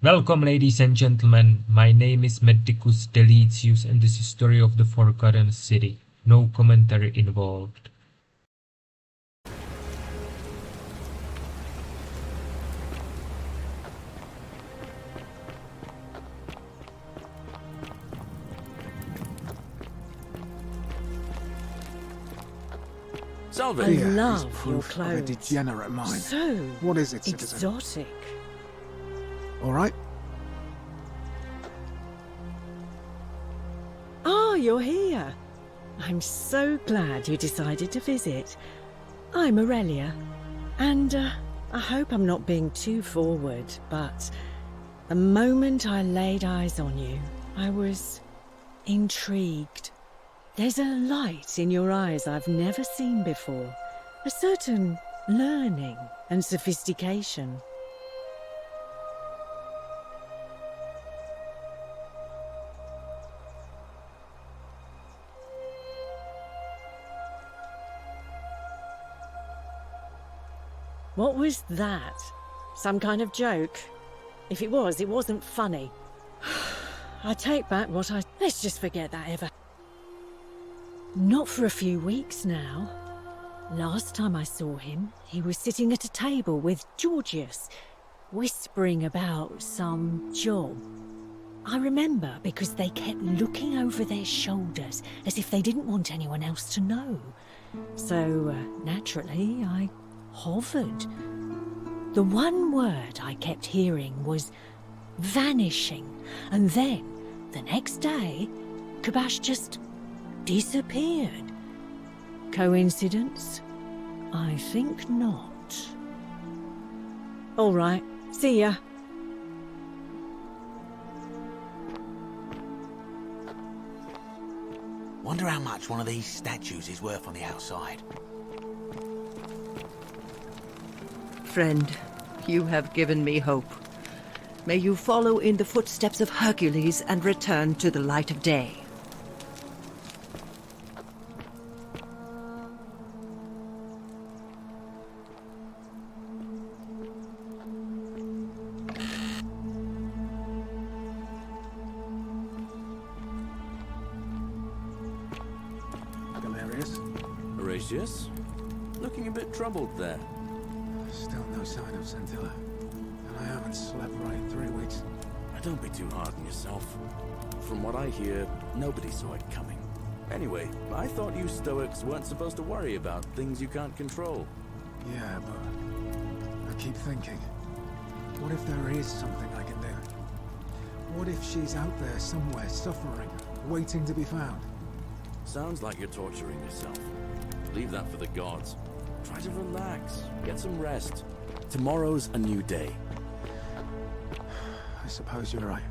Welcome, ladies and gentlemen. My name is Medicus Deletius, and this is Story of the Forgotten City. No commentary involved. Salve. I Here is love your proof of a clothes. degenerate mind. So What is it, citizen? exotic. All right? Ah, you're here. I'm so glad you decided to visit. I'm Aurelia, and I hope I'm not being too forward, but the moment I laid eyes on you, I was intrigued. There's a light in your eyes I've never seen before, a certain learning and sophistication. What was that? Some kind of joke? If it was, it wasn't funny. I take back what I... Let's just forget that ever... Not for a few weeks now. Last time I saw him, he was sitting at a table with Georgius, whispering about some job. I remember because they kept looking over their shoulders as if they didn't want anyone else to know. So, naturally, I hovered. The one word I kept hearing was vanishing, and then, the next day, Kabash just disappeared. Coincidence? I think not. All right, see ya. Wonder how much one of these statues is worth on the outside. Friend, you have given me hope. May you follow in the footsteps of Hercules and return to the light of day. Galerius? Horatius? Looking a bit troubled there. Still no sign of Scintilla. And I haven't slept right in 3 weeks. Don't be too hard on yourself. From what I hear, nobody saw it coming. Anyway, I thought you Stoics weren't supposed to worry about things you can't control. Yeah, but I keep thinking, what if there is something I can do? What if she's out there somewhere suffering, waiting to be found? Sounds like you're torturing yourself. Leave that for the gods. Try to relax, get some rest. Tomorrow's a new day. I suppose you're right.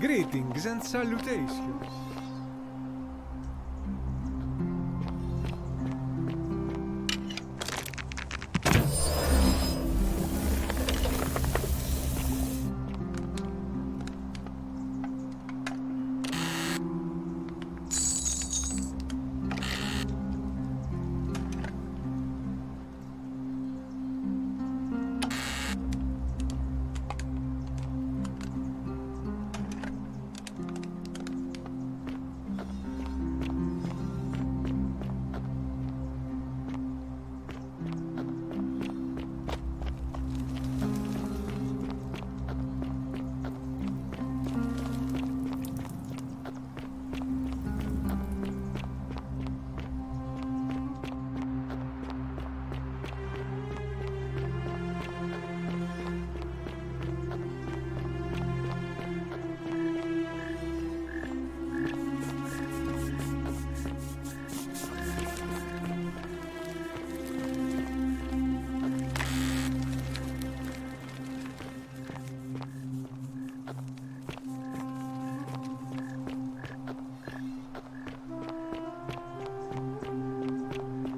Greetings and salutations.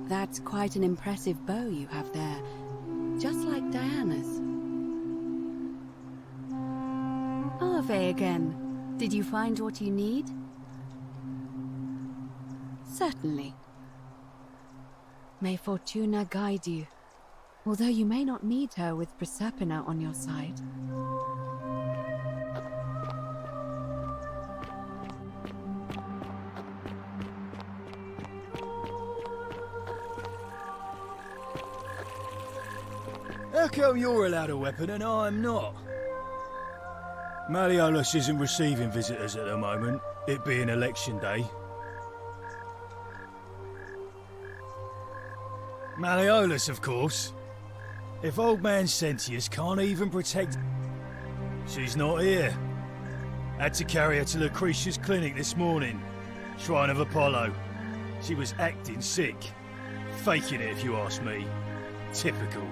That's quite an impressive bow you have there, just like Diana's. Ave again. Did you find what you need? Certainly. May Fortuna guide you, although you may not need her with Proserpina on your side. How come you're allowed a weapon and I'm not? Malleolus isn't receiving visitors at the moment, it being election day. Malleolus, of course. If old man Sentius can't even protect... She's not here. Had to carry her to Lucretia's clinic this morning. Shrine of Apollo. She was acting sick. Faking it, if you ask me. Typical.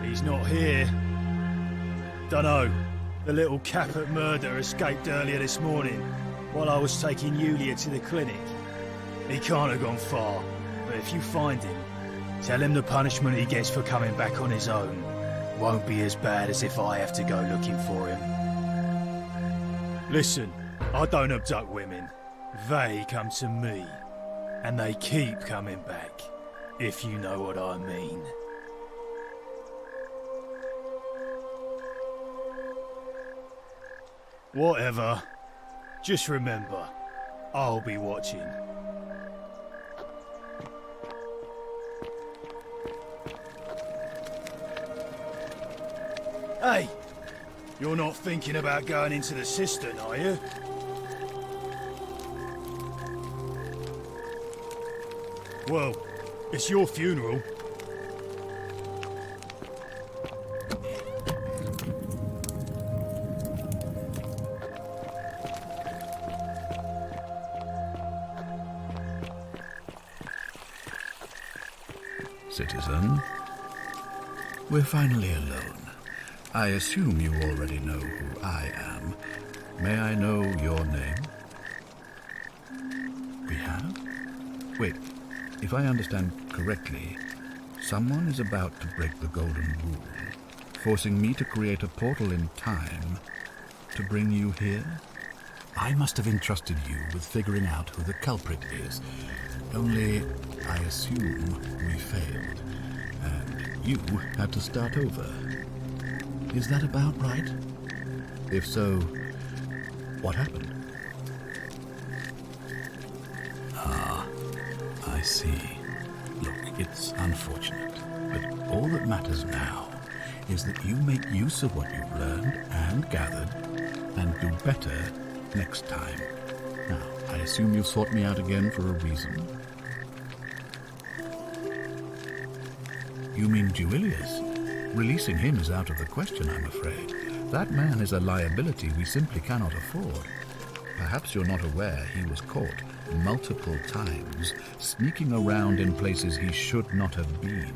He's not here. Dunno. The little Capet murder escaped earlier this morning while I was taking Yulia to the clinic. He can't have gone far, but if you find him, tell him the punishment he gets for coming back on his own won't be as bad as if I have to go looking for him. Listen, I don't abduct women. They come to me. And they keep coming back, if you know what I mean. Whatever. Just remember, I'll be watching. Hey! You're not thinking about going into the cistern, are you? Well, it's your funeral. Citizen, we're finally alone. I assume you already know who I am. May I know your name? We have? Wait, if I understand correctly, someone is about to break the golden rule, forcing me to create a portal in time to bring you here? I must have entrusted you with figuring out who the culprit is. Only, I assume we failed, and you had to start over. Is that about right? If so, what happened? Ah, I see. Look, it's unfortunate, but all that matters now is that you make use of what you've learned and gathered, and do better next time. Now, I assume you've sought me out again for a reason. You mean Duilius? Releasing him is out of the question, I'm afraid. That man is a liability we simply cannot afford. Perhaps you're not aware he was caught multiple times, sneaking around in places he should not have been.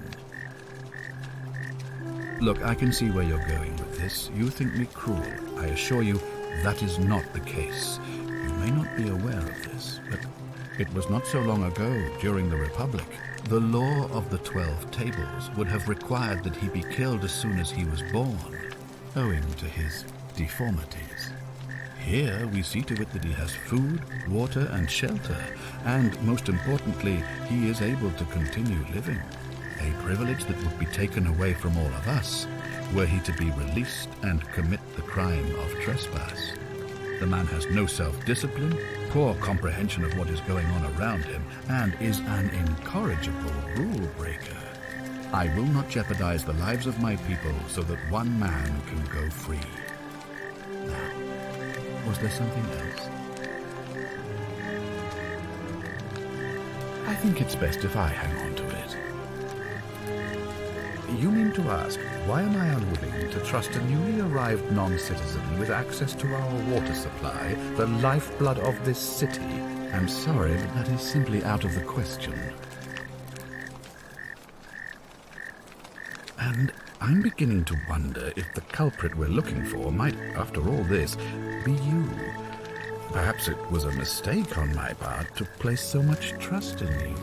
Look, I can see where you're going with this. You think me cruel. I assure you, That is not the case. You may not be aware of this, but it was not so long ago, during the Republic, the law of the 12 Tables would have required that he be killed as soon as he was born, owing to his deformities. Here we see to it that he has food, water, and shelter, and most importantly, he is able to continue living. A privilege that would be taken away from all of us were he to be released and commit the crime of trespass. The man has no self-discipline, poor comprehension of what is going on around him, and is an incorrigible rule-breaker. I will not jeopardize the lives of my people so that one man can go free. Now, was there something else? I think it's best if I hang on to it. You mean to ask, why am I unwilling to trust a newly arrived non-citizen with access to our water supply, the lifeblood of this city? I'm sorry, but that is simply out of the question. And I'm beginning to wonder if the culprit we're looking for might, after all this, be you. Perhaps it was a mistake on my part to place so much trust in you.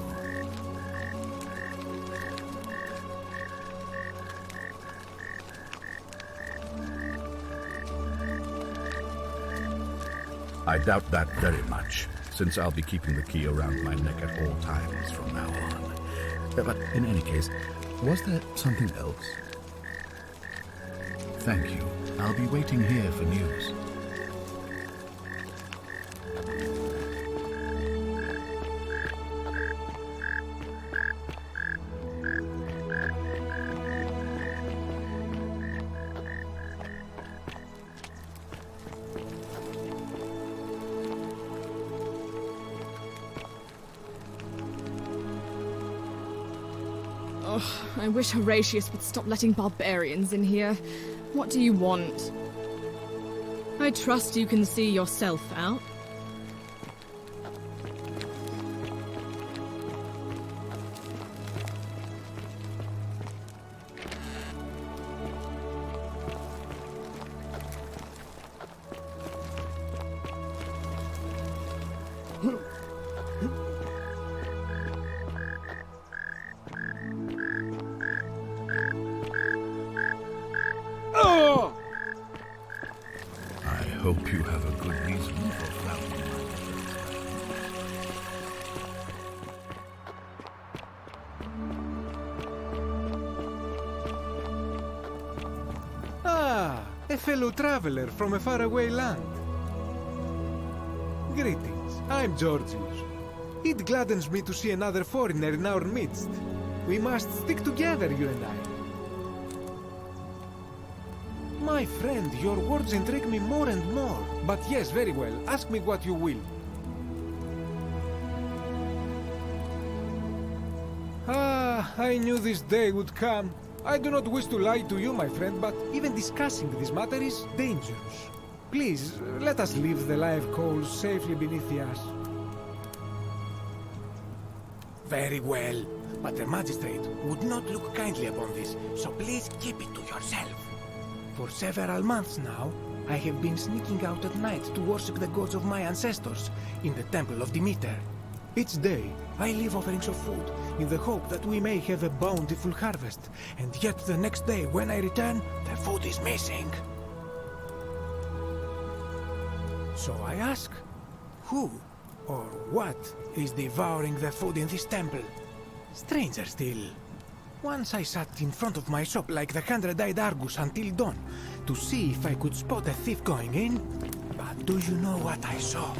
I doubt that very much, since I'll be keeping the key around my neck at all times from now on. But in any case, was there something else? Thank you. I'll be waiting here for news. I wish Horatius would stop letting barbarians in here. What do you want? I trust you can see yourself out. I hope you have a good reason for flouting my Ah, a fellow traveler from a faraway land. Greetings, I'm Georgius. It gladdens me to see another foreigner in our midst. We must stick together, you and I. My friend, your words intrigue me more and more. But yes, very well. Ask me what you will. Ah, I knew this day would come. I do not wish to lie to you, my friend, but even discussing this matter is dangerous. Please, let us leave the live coals safely beneath the ash. Very well, but the magistrate would not look kindly upon this, so please keep it to yourself. For several months now, I have been sneaking out at night to worship the gods of my ancestors in the temple of Demeter. Each day, I leave offerings of food in the hope that we may have a bountiful harvest, and yet the next day when I return, the food is missing. So I ask, who or what is devouring the food in this temple? Stranger still. Once I sat in front of my shop like the 100-eyed Argus until dawn to see if I could spot a thief going in. But do you know what I saw?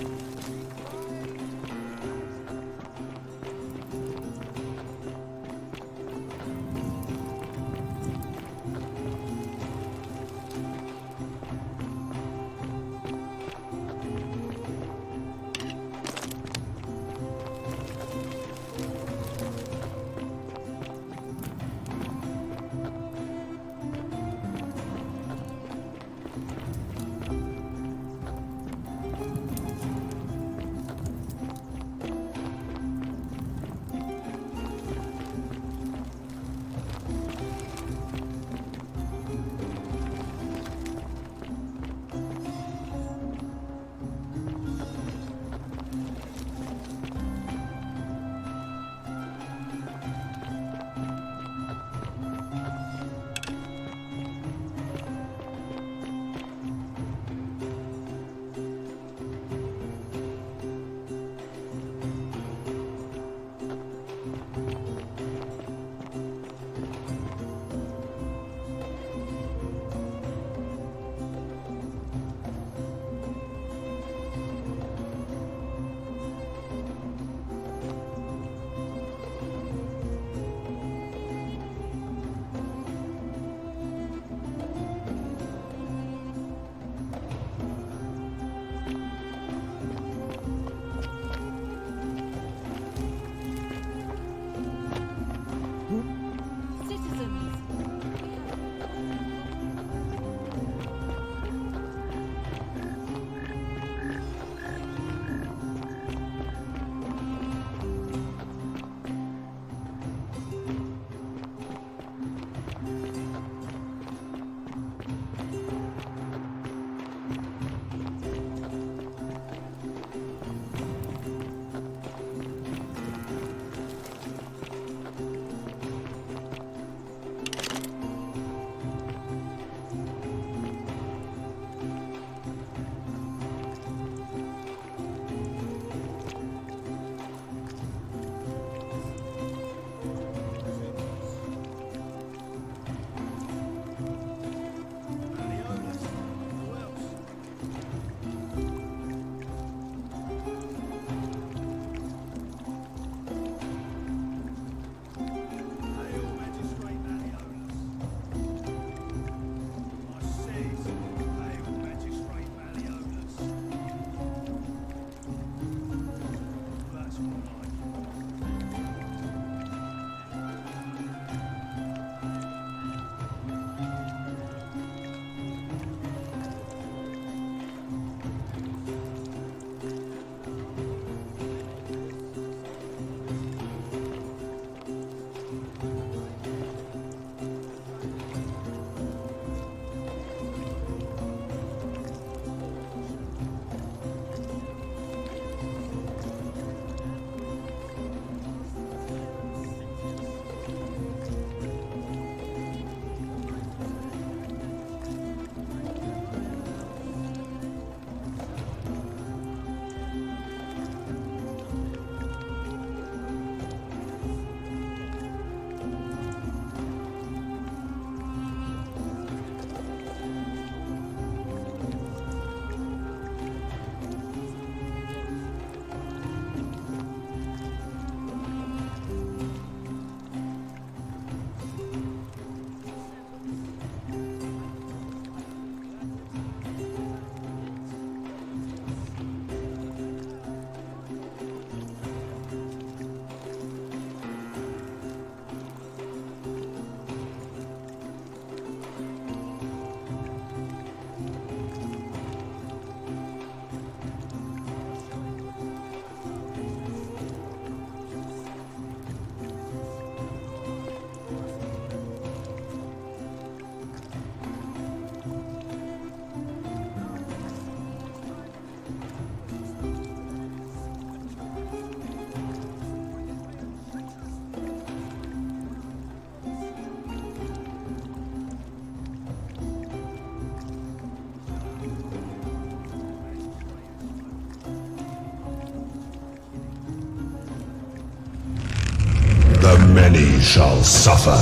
The many shall suffer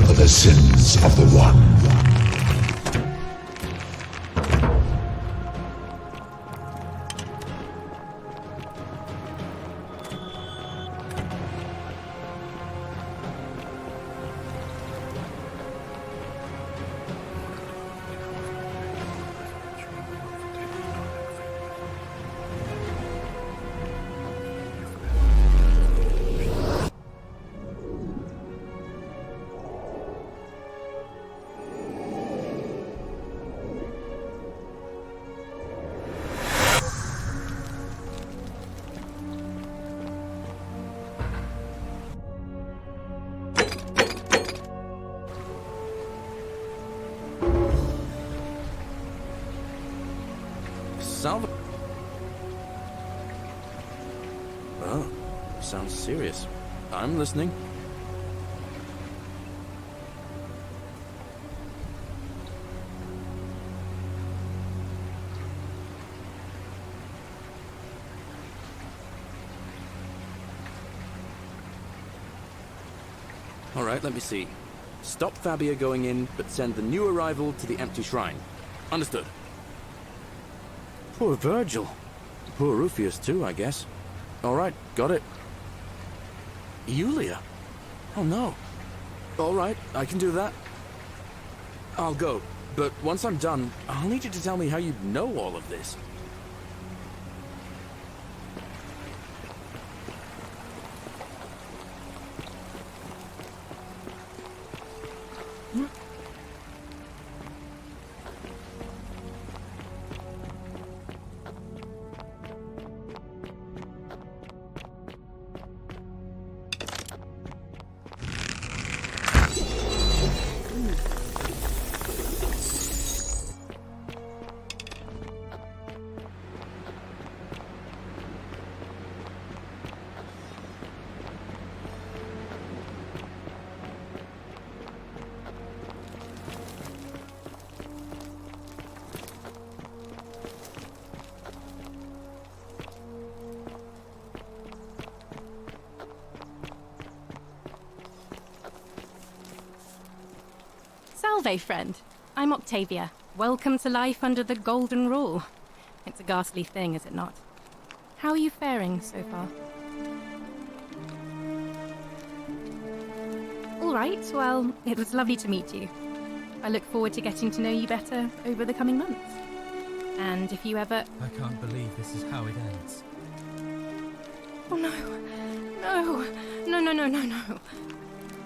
for the sins of the one. Oh, sounds serious. I'm listening. All right, let me see. Stop Fabia going in, but send the new arrival to the empty shrine. Understood. Poor Virgil. Poor Rufius too, I guess. All right, got it. Yulia? Oh no. All right, I can do that. I'll go, but once I'm done, I'll need you to tell me how you know all of this. Salve, friend. I'm Octavia. Welcome to life under the Golden Rule. It's a ghastly thing, is it not? How are you faring so far? All right, well, it was lovely to meet you. I look forward to getting to know you better over the coming months. And if you ever... I can't believe this is how it ends. Oh no. No. No, no, no, no, no.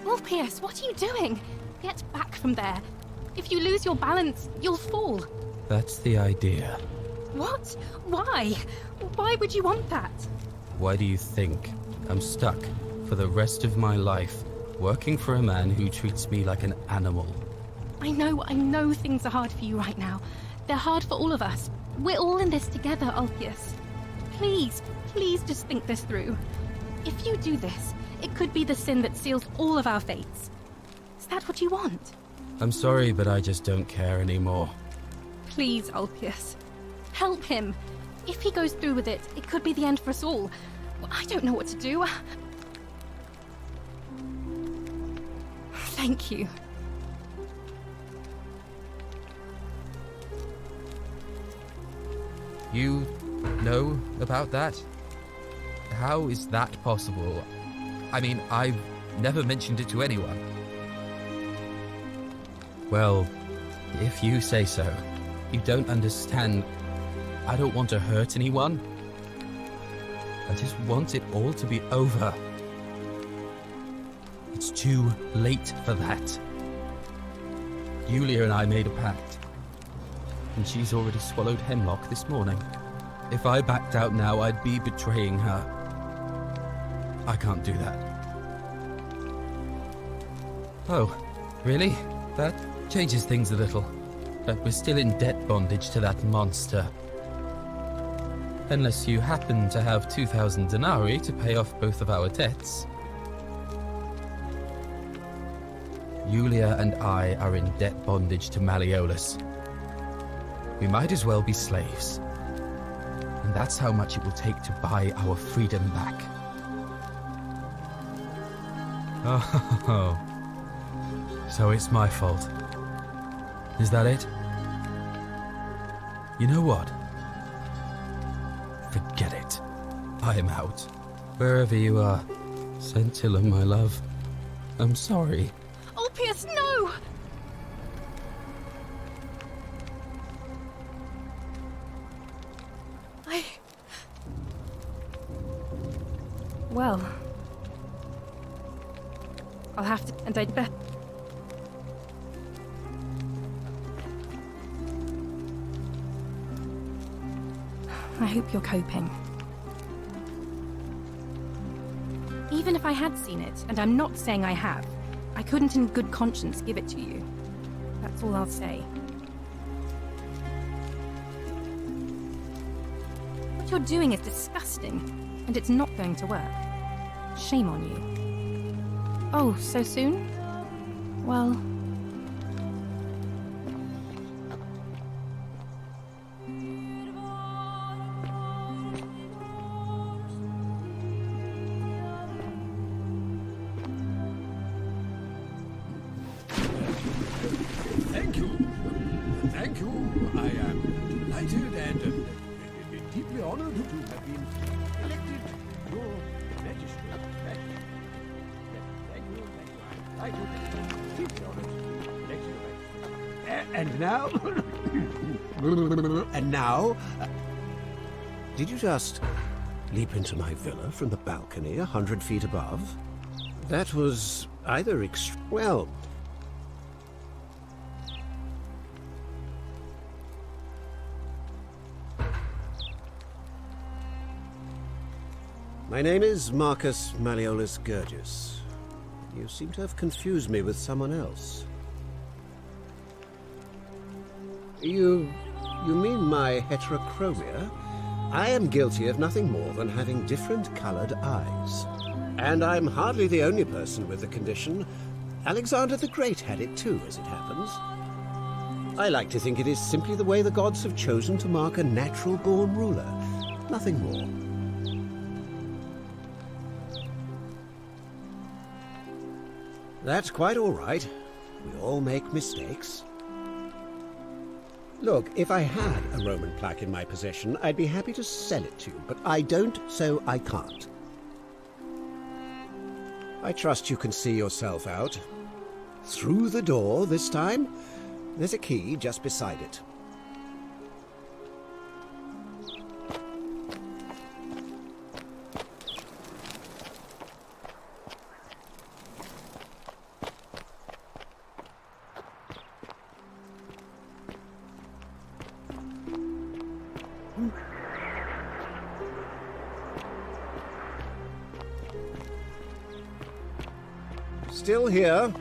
Ulpius, what are you doing? Get back from there. If you lose your balance, you'll fall. That's the idea. What? Why? Why would you want that? Why do you think I'm stuck for the rest of my life working for a man who treats me like an animal? I know things are hard for you right now. They're hard for all of us. We're all in this together, Ulpius. Please just think this through. If you do this, it could be the sin that seals all of our fates. Is that what you want? I'm sorry, but I just don't care anymore. Please, Ulpius. Help him. If he goes through with it, it could be the end for us all. I don't know what to do. Thank you. You know about that? How is that possible? I mean, I've never mentioned it to anyone. Well, if you say so. You don't understand. I don't want to hurt anyone. I just want it all to be over. It's too late for that. Yulia and I made a pact, and she's already swallowed hemlock this morning. If I backed out now, I'd be betraying her. I can't do that. Oh, really? That changes things a little. But we're still in debt bondage to that monster. Unless you happen to have 2,000 denarii to pay off both of our debts. Yulia and I are in debt bondage to Malleolus. We might as well be slaves. And that's how much it will take to buy our freedom back. Oh, so it's my fault. Is that it? You know what? Forget it. I am out. Wherever you are, Scintilla, my love. I'm sorry. Ulpius, no! Well... I'll have to... and I'd bet... I hope you're coping. Even if I had seen it, and I'm not saying I have, I couldn't in good conscience give it to you. That's all I'll say. What you're doing is disgusting, and it's not going to work. Shame on you. Oh, so soon? Well... Thank you. Thank you. I am delighted and deeply honored to have been elected your magistrate. Thank you. Thank you. Thank you. I'm deeply honored. Thank you. And now... And now... did you just leap into my villa from the balcony 100 feet above? That was either well... My name is Marcus Malleolus Gurgis. You seem to have confused me with someone else. You mean my heterochromia? I am guilty of nothing more than having different colored eyes. And I'm hardly the only person with the condition. Alexander the Great had it too, as it happens. I like to think it is simply the way the gods have chosen to mark a natural-born ruler. Nothing more. That's quite all right. We all make mistakes. Look, if I had a Roman plaque in my possession, I'd be happy to sell it to you, but I don't, so I can't. I trust you can see yourself out. Through the door this time. There's a key just beside it. Still here.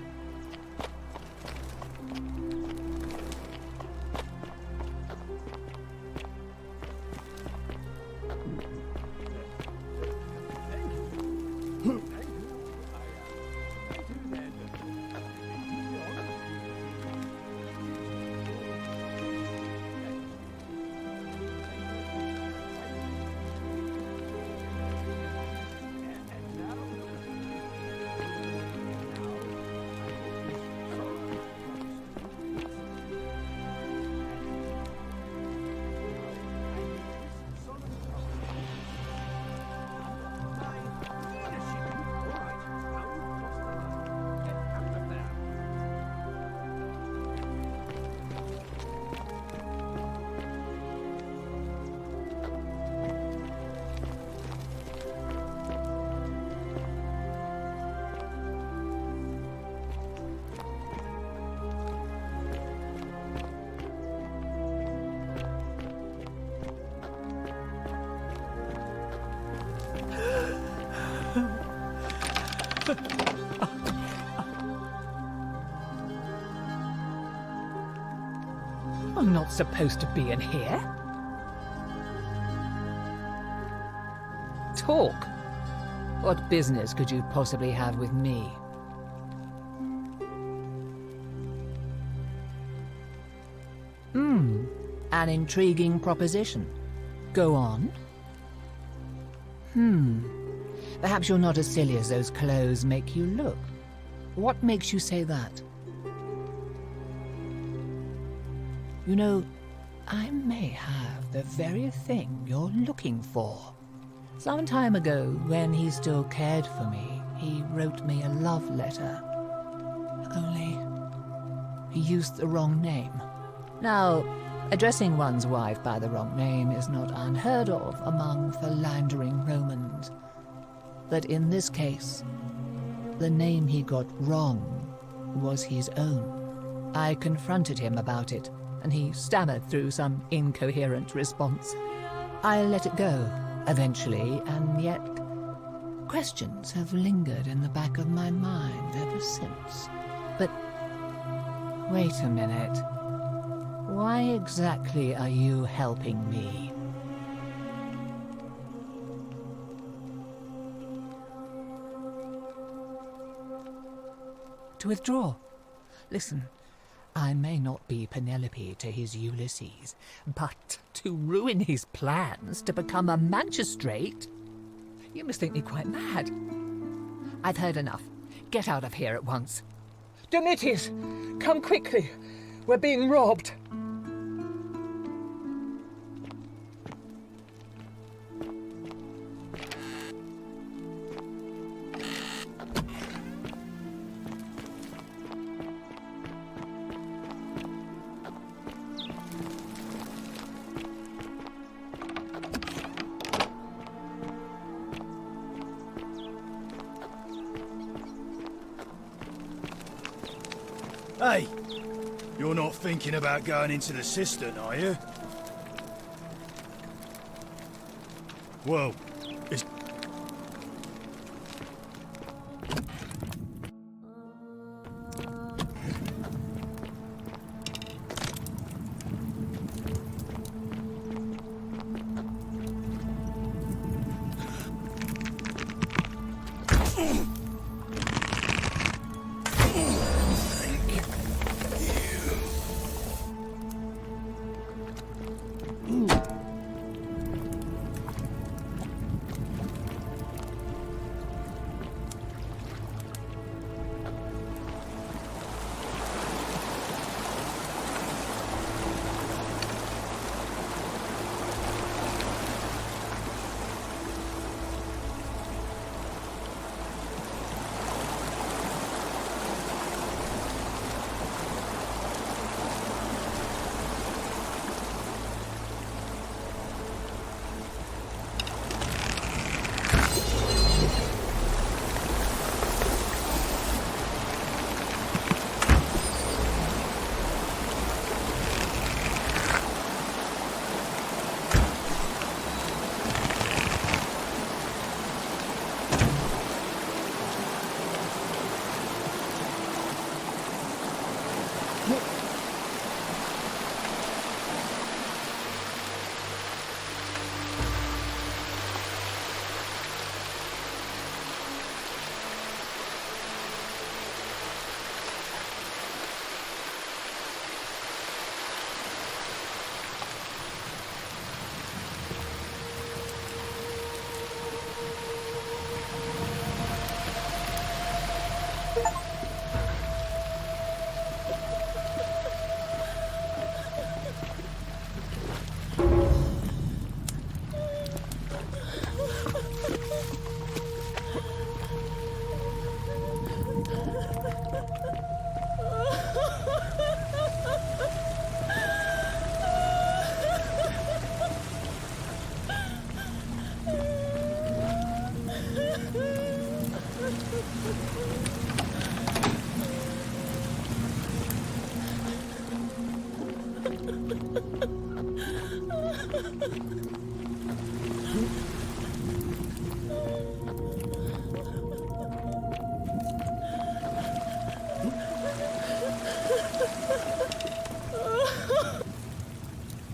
I'm not supposed to be in here. Talk. What business could you possibly have with me? An intriguing proposition. Go on. Perhaps you're not as silly as those clothes make you look. What makes you say that? You know, I may have the very thing you're looking for. Some time ago, when he still cared for me, he wrote me a love letter. Only, he used the wrong name. Now, addressing one's wife by the wrong name is not unheard of among philandering Romans. But in this case, the name he got wrong was his own. I confronted him about it, and he stammered through some incoherent response. I let it go, eventually, and yet questions have lingered in the back of my mind ever since. But wait a minute. Why exactly are you helping me? To withdraw. Listen, I may not be Penelope to his Ulysses, but to ruin his plans to become a magistrate? You must think me quite mad. I've heard enough. Get out of here at once. Domitius, come quickly. We're being robbed. Hey! You're not thinking about going into the cistern, are you? Well, it's...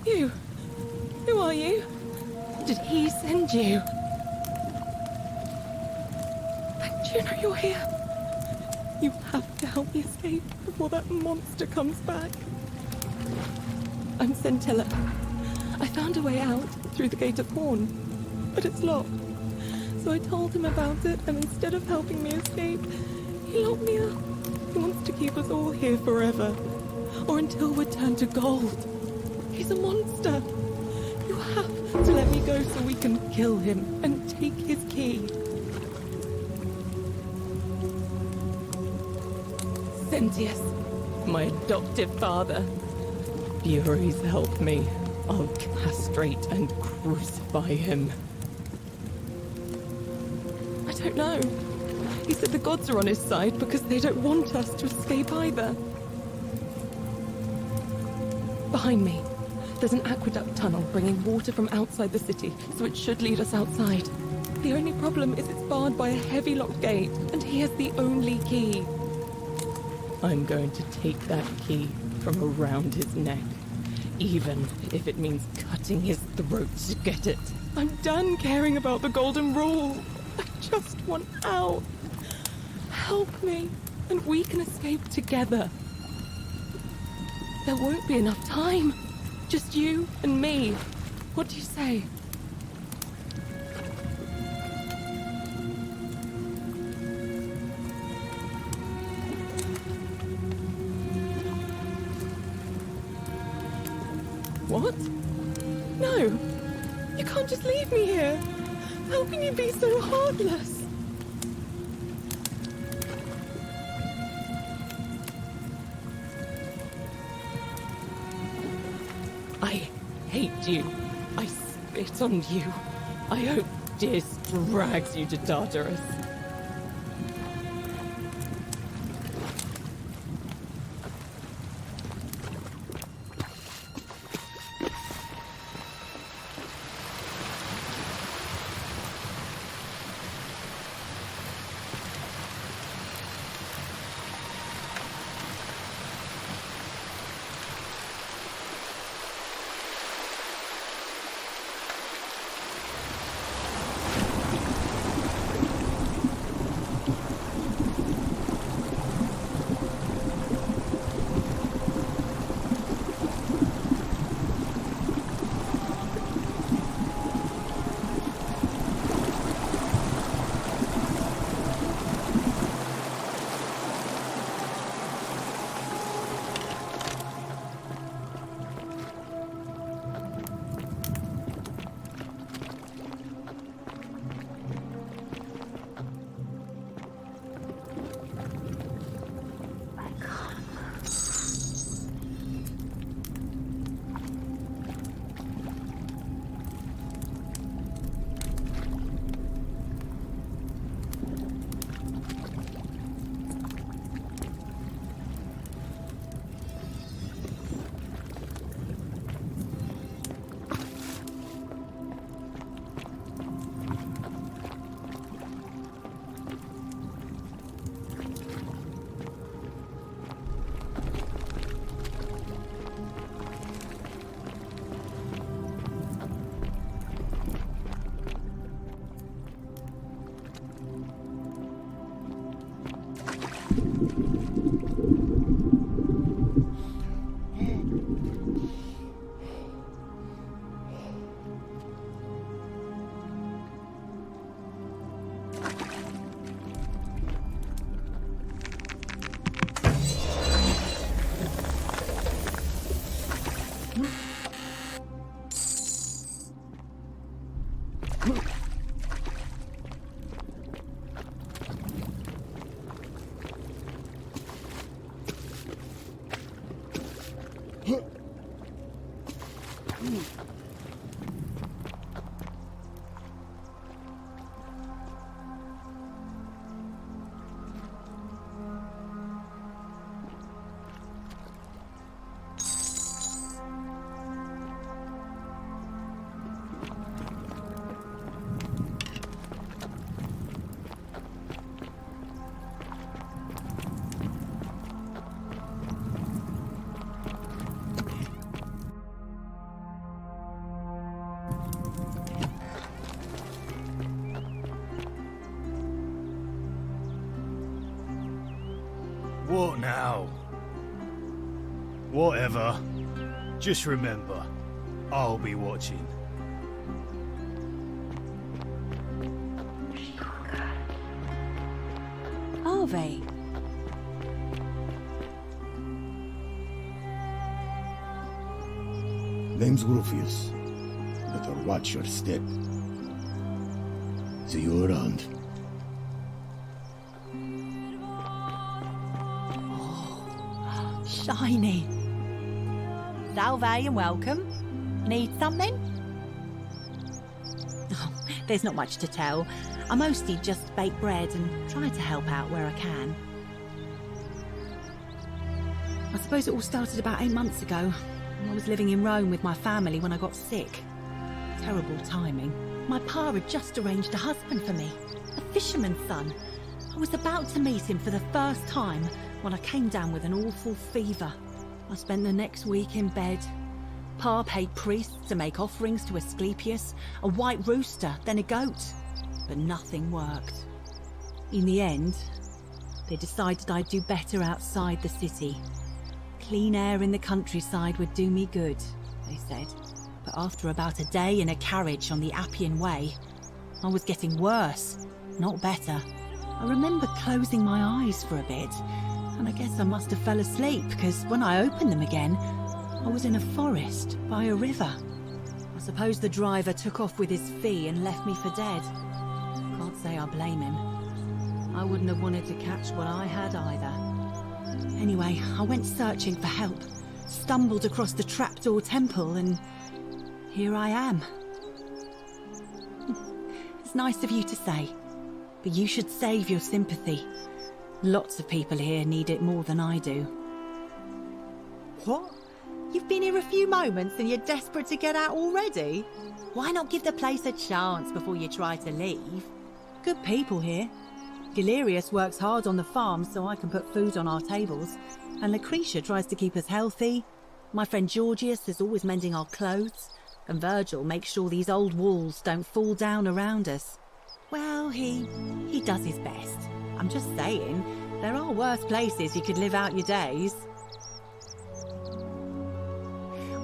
You? Who are you? Did he send you? And do you know you're here? You have to help me escape before that monster comes back. I'm Scintilla. I found a way out through the Gate of Horn, but it's locked. So I told him about it, and instead of helping me escape, he locked me up. keep us all here forever, or until we're turned to gold. He's a monster. You have to let me go so we can kill him and take his key. Sentius, my adoptive father. Furies help me. I'll castrate and crucify him. I don't know. He said the gods are on his side because they don't want us to escape either. Behind me, there's an aqueduct tunnel bringing water from outside the city, so it should lead us outside. The only problem is it's barred by a heavy locked gate, and he has the only key. I'm going to take that key from around his neck, even if it means cutting his throat to get it. I'm done caring about the golden rule. I just want out. Help me, and we can escape together. There won't be enough time. Just you and me. What do you say? What? No! You can't just leave me here! How can you be so heartless? I hate you. I spit on you. I hope Dis drags you to Tartarus. What now? Whatever. Just remember, I'll be watching. Are they? Name's Rufius. Better watch your step. See you around. Shiny. Salve and welcome. Need something? Oh, there's not much to tell. I mostly just bake bread and try to help out where I can. I suppose it all started about 8 months ago. I was living in Rome with my family when I got sick. Terrible timing. My pa had just arranged a husband for me, a fisherman's son. I was about to meet him for the first time when I came down with an awful fever. I spent the next week in bed. Pa paid priests to make offerings to Asclepius, a white rooster, then a goat. But nothing worked. In the end, they decided I'd do better outside the city. Clean air in the countryside would do me good, they said. But after about a day in a carriage on the Appian Way, I was getting worse, not better. I remember closing my eyes for a bit, and I guess I must have fell asleep, because when I opened them again, I was in a forest by a river. I suppose the driver took off with his fee and left me for dead. Can't say I blame him. I wouldn't have wanted to catch what I had either. Anyway, I went searching for help, stumbled across the trapdoor temple, and here I am. It's nice of you to say, but you should save your sympathy. Lots of people here need it more than I do. What? You've been here a few moments and you're desperate to get out already? Why not give the place a chance before you try to leave? Good people here. Galerius works hard on the farm so I can put food on our tables, and Lucretia tries to keep us healthy. My friend Georgius is always mending our clothes, and Virgil makes sure these old walls don't fall down around us. Well, he does his best. I'm just saying, there are worse places you could live out your days.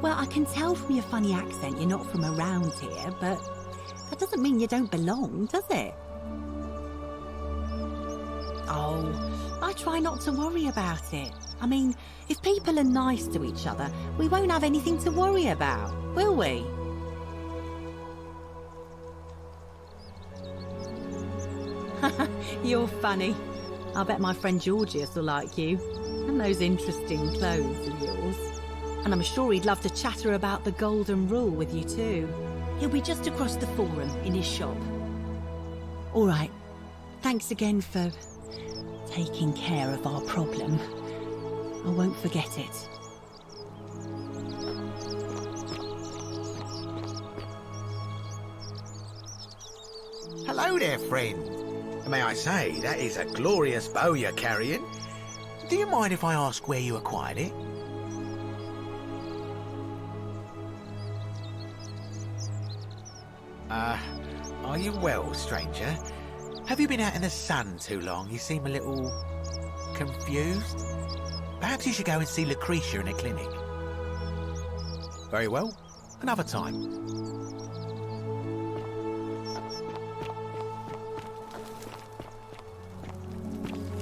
Well, I can tell from your funny accent you're not from around here, but that doesn't mean you don't belong, does it? Oh, I try not to worry about it. I mean, if people are nice to each other, we won't have anything to worry about, will we? You're funny. I bet my friend Georgius will like you. And those interesting clothes of yours. And I'm sure he'd love to chatter about the Golden Rule with you too. He'll be just across the forum in his shop. All right. Thanks again for taking care of our problem. I won't forget it. Hello there, friend. May I say, that is a glorious bow you're carrying. Do you mind if I ask where you acquired it? Are you well, stranger? Have you been out in the sun too long? You seem a little confused. Perhaps you should go and see Lucretia in a clinic. Very well, another time.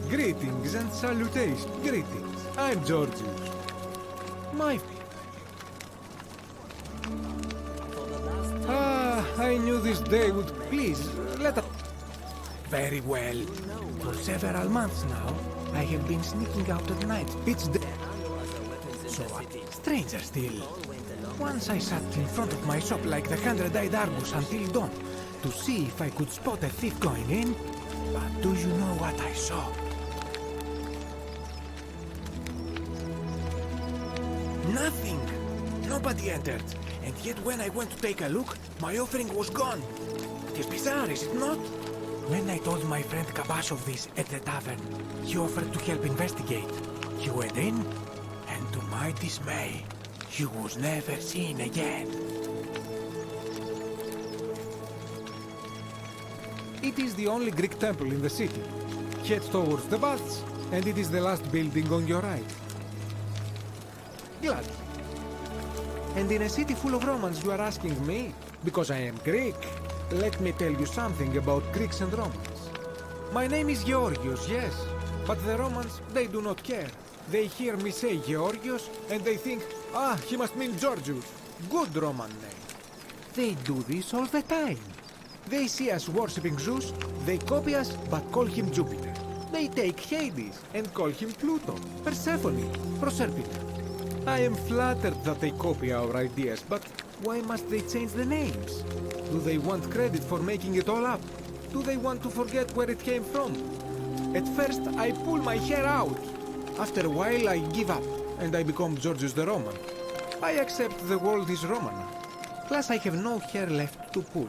Greetings and salutations. Greetings. I'm Georgius. My... I knew this day would... Please, let us... Very well. For several months now, I have been sneaking out at night, pitch dark. So, stranger still. Once I sat in front of my shop like the 100-eyed Argus until dawn, to see if I could spot a thief going in. But do you know what I saw? Nothing! Nobody entered. And yet when I went to take a look, my offering was gone. It is bizarre, is it not? When I told my friend Kabash of this at the tavern, he offered to help investigate. He went in, and to my dismay, he was never seen again. It is the only Greek temple in the city. Head towards the baths, and it is the last building on your right. Glad. And in a city full of Romans you are asking me? Because I am Greek. Let me tell you something about Greeks and Romans. My name is Georgios, yes. But the Romans, they do not care. They hear me say Georgios, and they think, he must mean Georgius. Good Roman name. They do this all the time. They see us worshipping Zeus, they copy us but call him Jupiter. They take Hades and call him Pluto, Persephone, Proserpina. I am flattered that they copy our ideas, but why must they change the names? Do they want credit for making it all up? Do they want to forget where it came from? At first, I pull my hair out. After a while, I give up, and I become Georgius the Roman. I accept the world is Roman. Plus, I have no hair left to pull.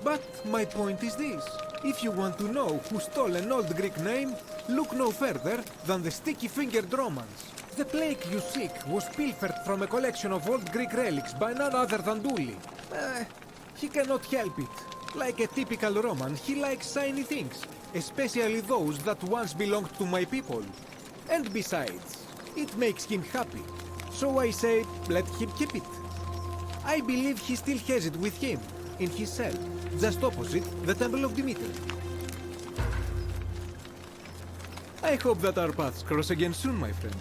But my point is this. If you want to know who stole an old Greek name, look no further than the sticky-fingered Romans. The plague you seek was pilfered from a collection of old Greek relics by none other than Dully. He cannot help it. Like a typical Roman, he likes shiny things, especially those that once belonged to my people. And besides, it makes him happy. So I say, let him keep it. I believe he still has it with him, in his cell, just opposite the Temple of Demeter. I hope that our paths cross again soon, my friend.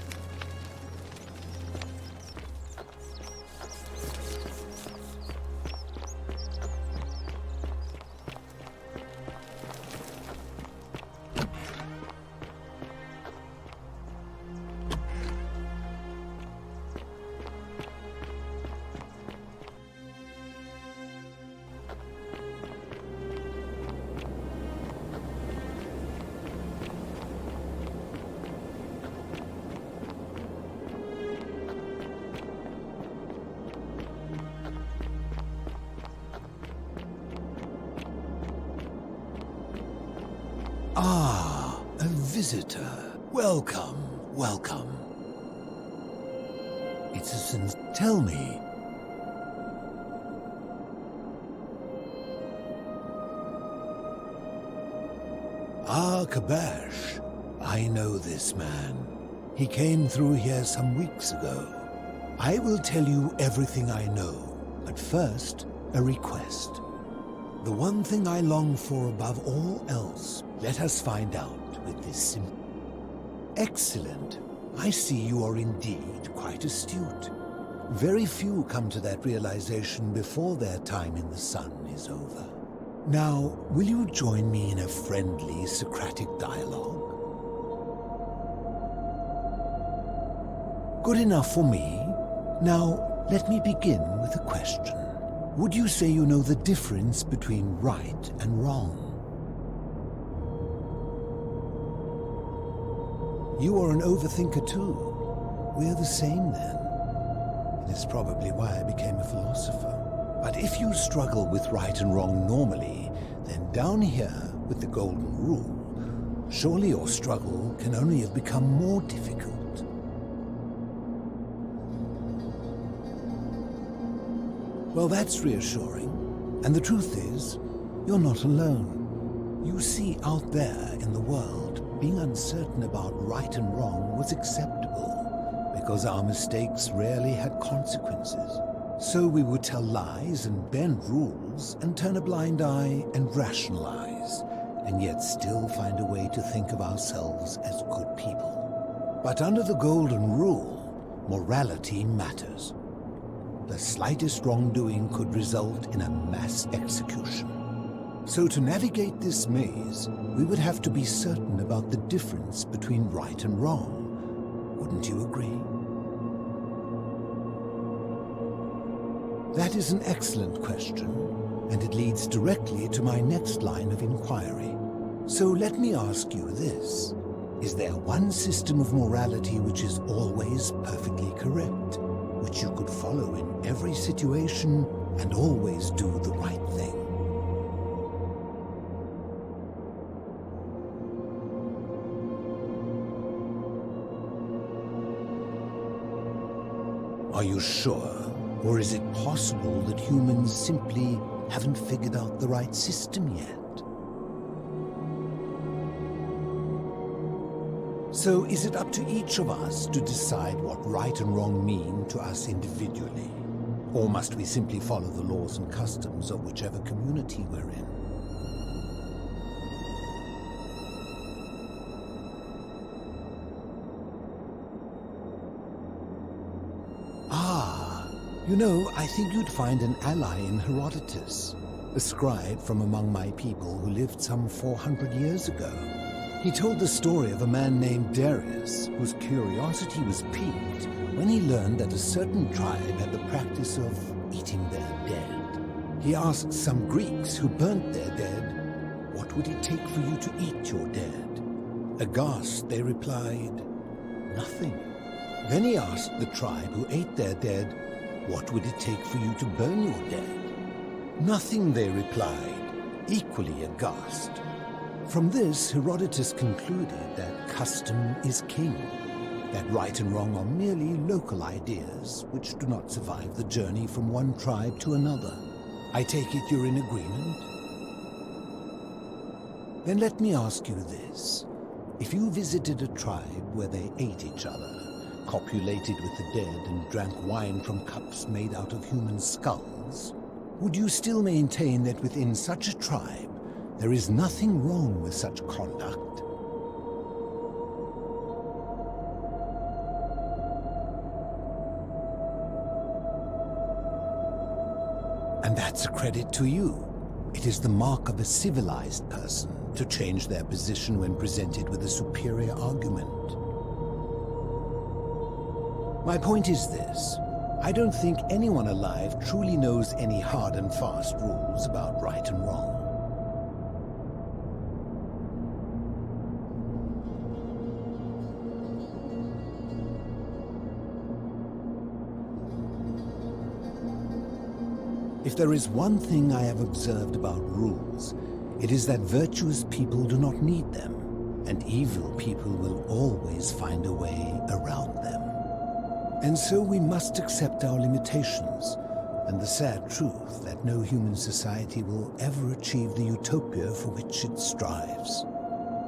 Ah, a visitor. Welcome, welcome. It's a sin. Tell me. Ah, Kabash. I know this man. He came through here some weeks ago. I will tell you everything I know, but first, a request. The one thing I long for above all else, let us find out with this simple. Excellent. I see you are indeed quite astute. Very few come to that realization before their time in the sun is over. Now, will you join me in a friendly Socratic dialogue? Good enough for me. Now, let me begin with a question. Would you say you know the difference between right and wrong? You are an overthinker too. We're the same then. It is probably why I became a philosopher. But if you struggle with right and wrong normally, then down here with the golden rule, surely your struggle can only have become more difficult. Well, that's reassuring. And the truth is, you're not alone. You see, out there in the world, being uncertain about right and wrong was acceptable, because our mistakes rarely had consequences. So we would tell lies and bend rules and turn a blind eye and rationalize, and yet still find a way to think of ourselves as good people. But under the golden rule, morality matters. The slightest wrongdoing could result in a mass execution. So to navigate this maze, we would have to be certain about the difference between right and wrong. Wouldn't you agree? That is an excellent question, and it leads directly to my next line of inquiry. So let me ask you this. Is there one system of morality which is always perfectly correct, which you could follow in every situation and always do the right thing? Are you sure? Or is it possible that humans simply haven't figured out the right system yet? So is it up to each of us to decide what right and wrong mean to us individually? Or must we simply follow the laws and customs of whichever community we're in? You know, I think you'd find an ally in Herodotus, a scribe from among my people who lived some 400 years ago. He told the story of a man named Darius, whose curiosity was piqued when he learned that a certain tribe had the practice of eating their dead. He asked some Greeks who burnt their dead, "What would it take for you to eat your dead?" Aghast, they replied, "Nothing." Then he asked the tribe who ate their dead, "What would it take for you to burn your dead?" "Nothing," they replied, equally aghast. From this, Herodotus concluded that custom is king, that right and wrong are merely local ideas which do not survive the journey from one tribe to another. I take it you're in agreement? Then let me ask you this. If you visited a tribe where they ate each other, copulated with the dead and drank wine from cups made out of human skulls, would you still maintain that within such a tribe there is nothing wrong with such conduct? And that's a credit to you. It is the mark of a civilized person to change their position when presented with a superior argument. My point is this. I don't think anyone alive truly knows any hard and fast rules about right and wrong. If there is one thing I have observed about rules, it is that virtuous people do not need them, and evil people will always find a way around them. And so we must accept our limitations, and the sad truth that no human society will ever achieve the utopia for which it strives.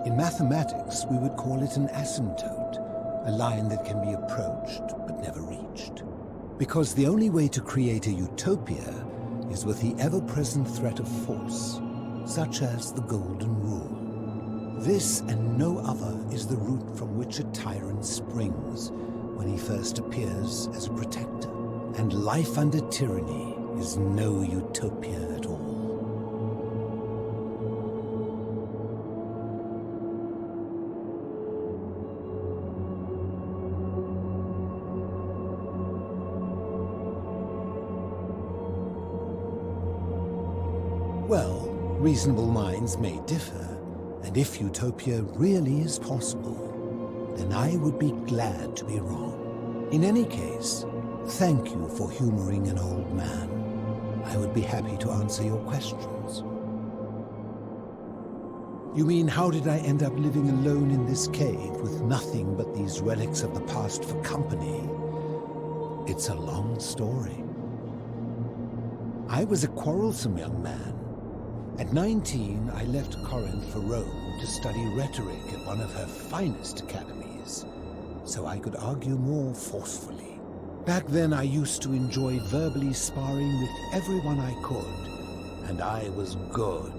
In mathematics, we would call it an asymptote, a line that can be approached but never reached. Because the only way to create a utopia is with the ever-present threat of force, such as the Golden Rule. This and no other is the root from which a tyrant springs when he first appears as a protector. And life under tyranny is no utopia at all. Well, reasonable minds may differ, and if utopia really is possible, then I would be glad to be wrong. In any case, thank you for humoring an old man. I would be happy to answer your questions. You mean, how did I end up living alone in this cave with nothing but these relics of the past for company? It's a long story. I was a quarrelsome young man. At 19, I left Corinth for Rome to study rhetoric at one of her finest academies, so I could argue more forcefully. Back then, I used to enjoy verbally sparring with everyone I could, and I was good.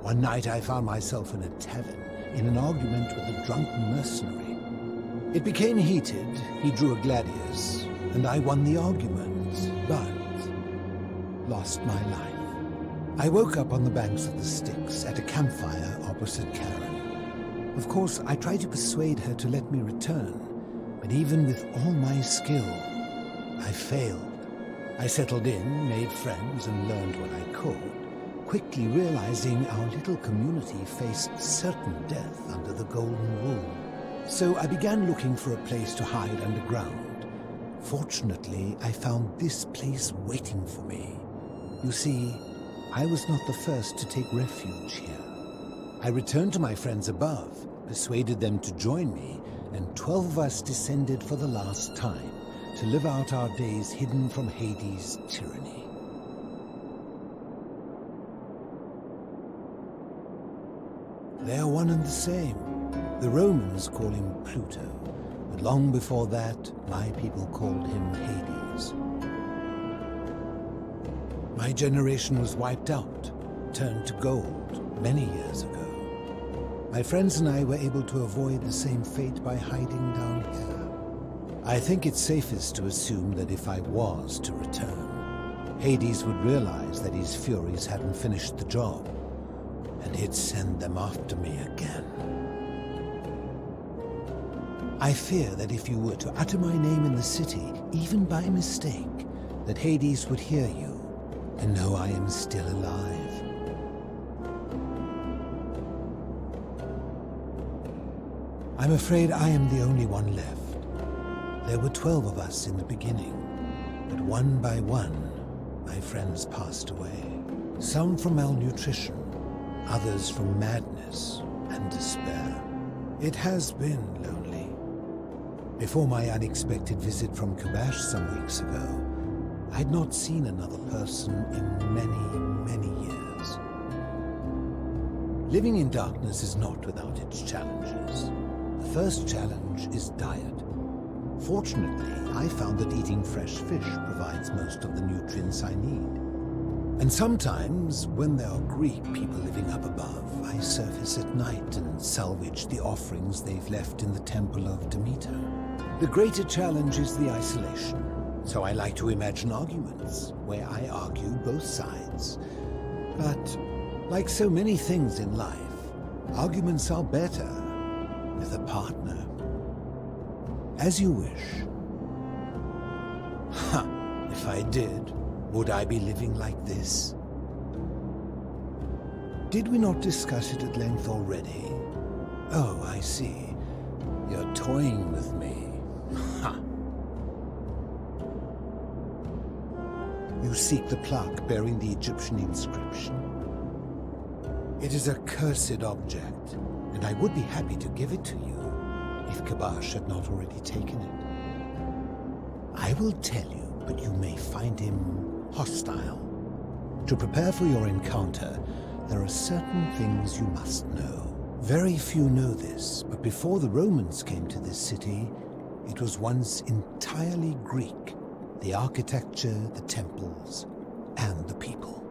One night, I found myself in a tavern, in an argument with a drunken mercenary. It became heated, he drew a gladius, and I won the argument, but lost my life. I woke up on the banks of the Styx at a campfire opposite Karen. Of course, I tried to persuade her to let me return, but even with all my skill, I failed. I settled in, made friends, and learned what I could, quickly realizing our little community faced certain death under the Golden Rule. So I began looking for a place to hide underground. Fortunately, I found this place waiting for me. You see, I was not the first to take refuge here. I returned to my friends above, persuaded them to join me, and 12 of us descended for the last time to live out our days hidden from Hades' tyranny. They are one and the same. The Romans call him Pluto, but long before that, my people called him Hades. My generation was wiped out, turned to gold, many years ago. My friends and I were able to avoid the same fate by hiding down here. I think it's safest to assume that if I was to return, Hades would realize that his furies hadn't finished the job, and he'd send them after me again. I fear that if you were to utter my name in the city, even by mistake, that Hades would hear you and know I am still alive. I'm afraid I am the only one left. There were 12 of us in the beginning, but one by one, my friends passed away. Some from malnutrition, others from madness and despair. It has been lonely. Before my unexpected visit from Kabash some weeks ago, I'd not seen another person in many years. Living in darkness is not without its challenges. The first challenge is diet. Fortunately, I found that eating fresh fish provides most of the nutrients I need. And sometimes, when there are Greek people living up above, I surface at night and salvage the offerings they've left in the temple of Demeter. The greater challenge is the isolation. So I like to imagine arguments, where I argue both sides. But, like so many things in life, arguments are better with a partner. As you wish. If I did, would I be living like this? Did we not discuss it at length already? Oh, I see. You're toying with me. You seek the plaque bearing the Egyptian inscription. It is a cursed object, and I would be happy to give it to you if Kabash had not already taken it. I will tell you, but you may find him hostile. To prepare for your encounter, there are certain things you must know. Very few know this, but before the Romans came to this city, it was once entirely Greek. The architecture, the temples, and the people.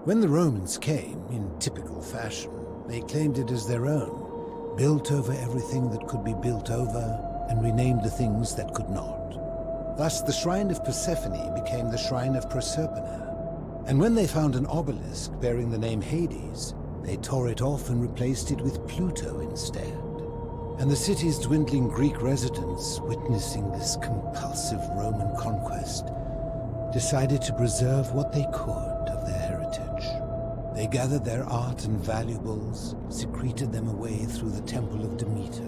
When the Romans came, in typical fashion, they claimed it as their own, built over everything that could be built over, and renamed the things that could not. Thus, the shrine of Persephone became the shrine of Proserpina. And when they found an obelisk bearing the name Hades, they tore it off and replaced it with Pluto instead. And the city's dwindling Greek residents, witnessing this compulsive Roman conquest, decided to preserve what they could of their heritage. They gathered their art and valuables, secreted them away through the temple of Demeter,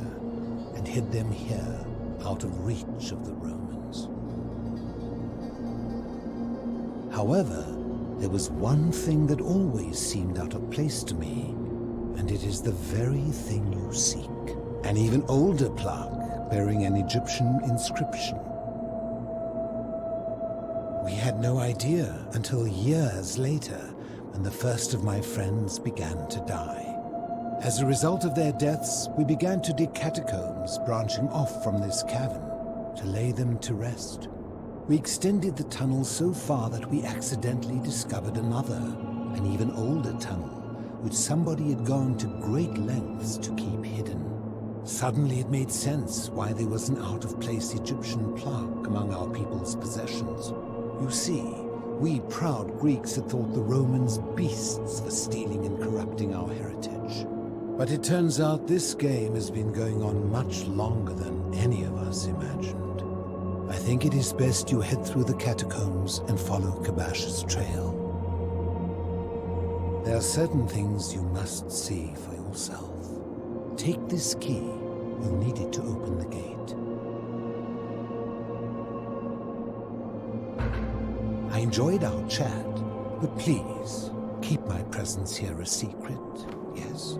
and hid them here, out of reach of the Romans. However, there was one thing that always seemed out of place to me, and it is the very thing you seek. An even older plaque bearing an Egyptian inscription. We had no idea until years later when the first of my friends began to die. As a result of their deaths, we began to dig catacombs branching off from this cavern to lay them to rest. We extended the tunnel so far that we accidentally discovered another, an even older tunnel, which somebody had gone to great lengths to keep hidden. Suddenly it made sense why there was an out-of-place Egyptian plaque among our people's possessions. You see, we proud Greeks had thought the Romans beasts for stealing and corrupting our heritage. But it turns out this game has been going on much longer than any of us imagined. I think it is best you head through the catacombs and follow Kabash's trail. There are certain things you must see for yourself. Take this key. You'll need it to open the gate. I enjoyed our chat, but please, keep my presence here a secret, yes?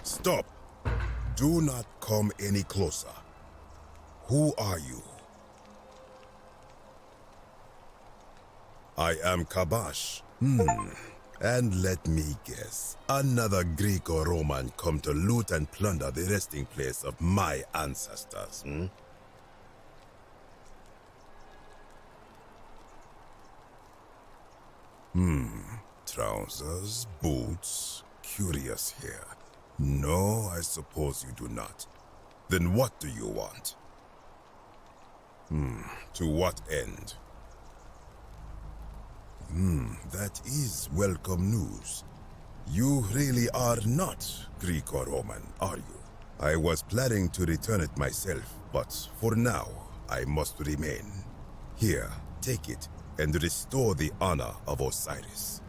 Stop! Do not come any closer. Who are you? I am Kabash. And let me guess, another Greek or Roman come to loot and plunder the resting place of my ancestors, Trousers, boots, curious here. No, I suppose you do not. Then what do you want? To what end? That is welcome news. You really are not Greek or Roman, are you? I was planning to return it myself, but for now, I must remain. Here, take it, and restore the honor of Osiris.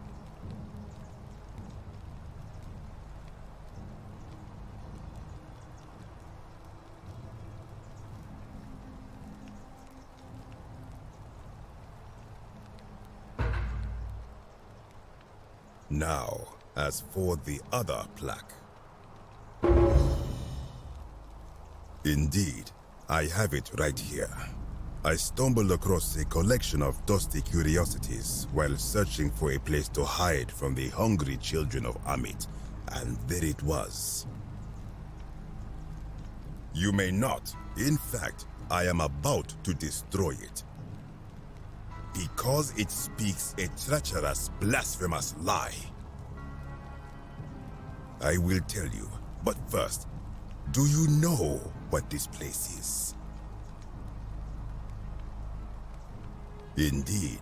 Now, as for the other plaque. Indeed, I have it right here. I stumbled across a collection of dusty curiosities while searching for a place to hide from the hungry children of Amit, and there it was. You may not. In fact, I am about to destroy it. Because it speaks a treacherous, blasphemous lie. I will tell you, but first, do you know what this place is? Indeed,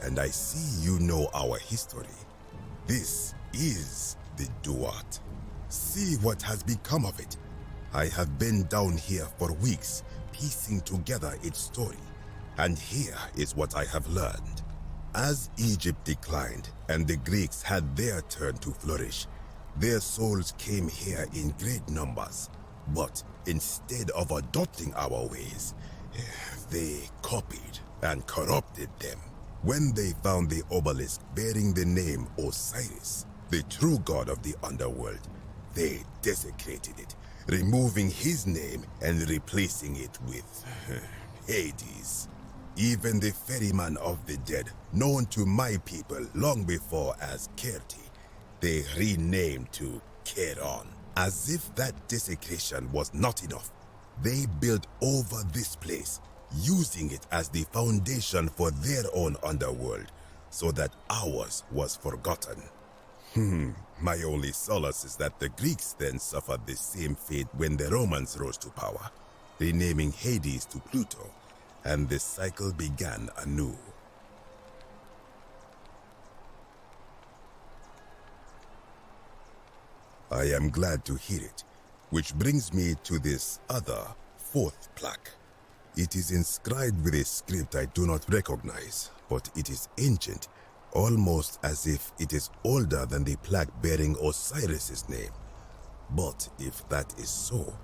and I see you know our history. This is the Duat. See what has become of it. I have been down here for weeks, piecing together its story, and here is what I have learned. As Egypt declined and the Greeks had their turn to flourish, their souls came here in great numbers. But instead of adopting our ways, they copied and corrupted them. When they found the obelisk bearing the name Osiris, the true god of the underworld, they desecrated it, removing his name and replacing it with Hades. Even the ferryman of the dead, known to my people long before as Kerti, they renamed to Keron. As if that desecration was not enough, they built over this place, using it as the foundation for their own underworld, so that ours was forgotten. My only solace is that the Greeks then suffered the same fate when the Romans rose to power, renaming Hades to Pluto, and the cycle began anew. I am glad to hear it, which brings me to this other, fourth plaque. It is inscribed with a script I do not recognize, but it is ancient, almost as if it is older than the plaque bearing Osiris's name. But if that is so,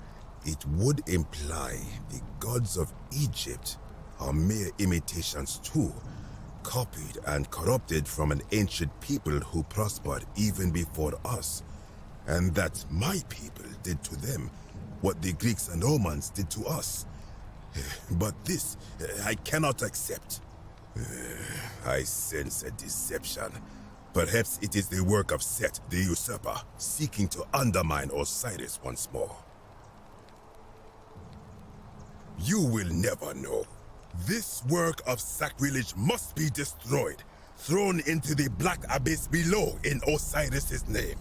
it would imply the gods of Egypt are mere imitations too, copied and corrupted from an ancient people who prospered even before us, and that my people did to them what the Greeks and Romans did to us. But this I cannot accept. I sense a deception. Perhaps it is the work of Set, the usurper, seeking to undermine Osiris once more. You will never know. This work of sacrilege must be destroyed, thrown into the black abyss below in Osiris's name.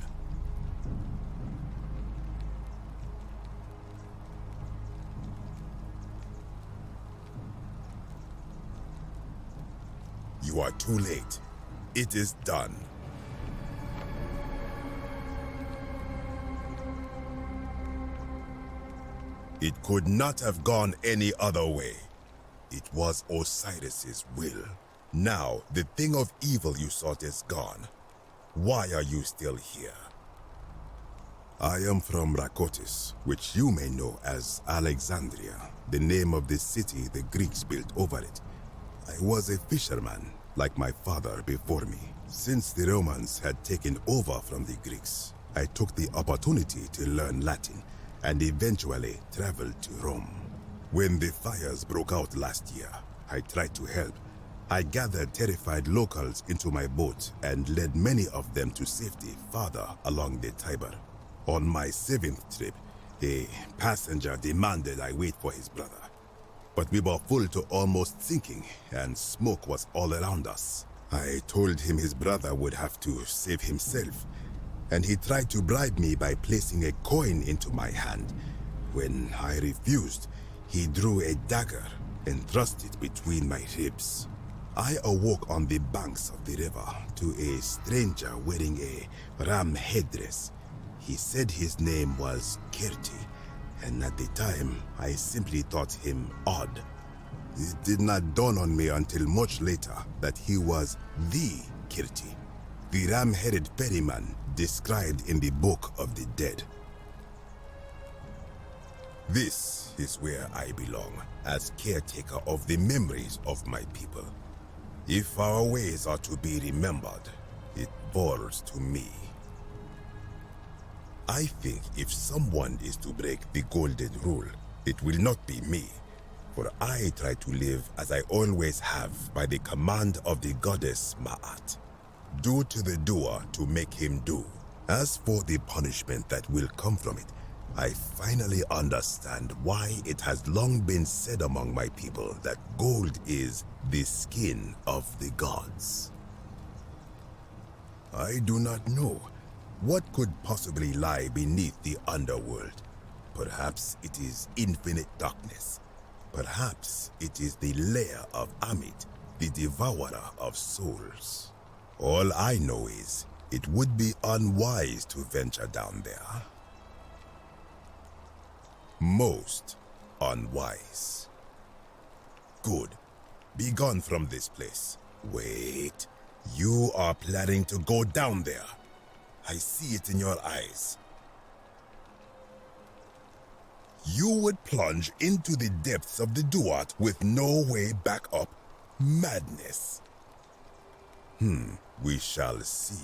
You are too late. It is done. It could not have gone any other way. It was Osiris's will. Now, the thing of evil you sought is gone. Why are you still here? I am from Rakotis, which you may know as Alexandria, the name of the city the Greeks built over it. I was a fisherman, like my father before me. Since the Romans had taken over from the Greeks, I took the opportunity to learn Latin and eventually traveled to Rome. When the fires broke out last year, I tried to help. I gathered terrified locals into my boat and led many of them to safety farther along the Tiber. On my 7th trip, a passenger demanded I wait for his brother. But we were full to almost sinking, and smoke was all around us. I told him his brother would have to save himself, and he tried to bribe me by placing a coin into my hand. When I refused, he drew a dagger and thrust it between my ribs. I awoke on the banks of the river to a stranger wearing a ram headdress. He said his name was Kerti, and at the time, I simply thought him odd. It did not dawn on me until much later that he was the Kerti, the ram-headed ferryman described in the Book of the Dead. This is where I belong, as caretaker of the memories of my people. If our ways are to be remembered, it falls to me. I think if someone is to break the golden rule, it will not be me, for I try to live as I always have by the command of the goddess Ma'at. Do to the doer to make him do. As for the punishment that will come from it, I finally understand why it has long been said among my people that gold is the skin of the gods. I do not know. What could possibly lie beneath the underworld? Perhaps it is infinite darkness. Perhaps it is the lair of Amit, the devourer of souls. All I know is it would be unwise to venture down there. Most unwise. Good. Be gone from this place. Wait. You are planning to go down there. I see it in your eyes. You would plunge into the depths of the Duat with no way back up. Madness. We shall see.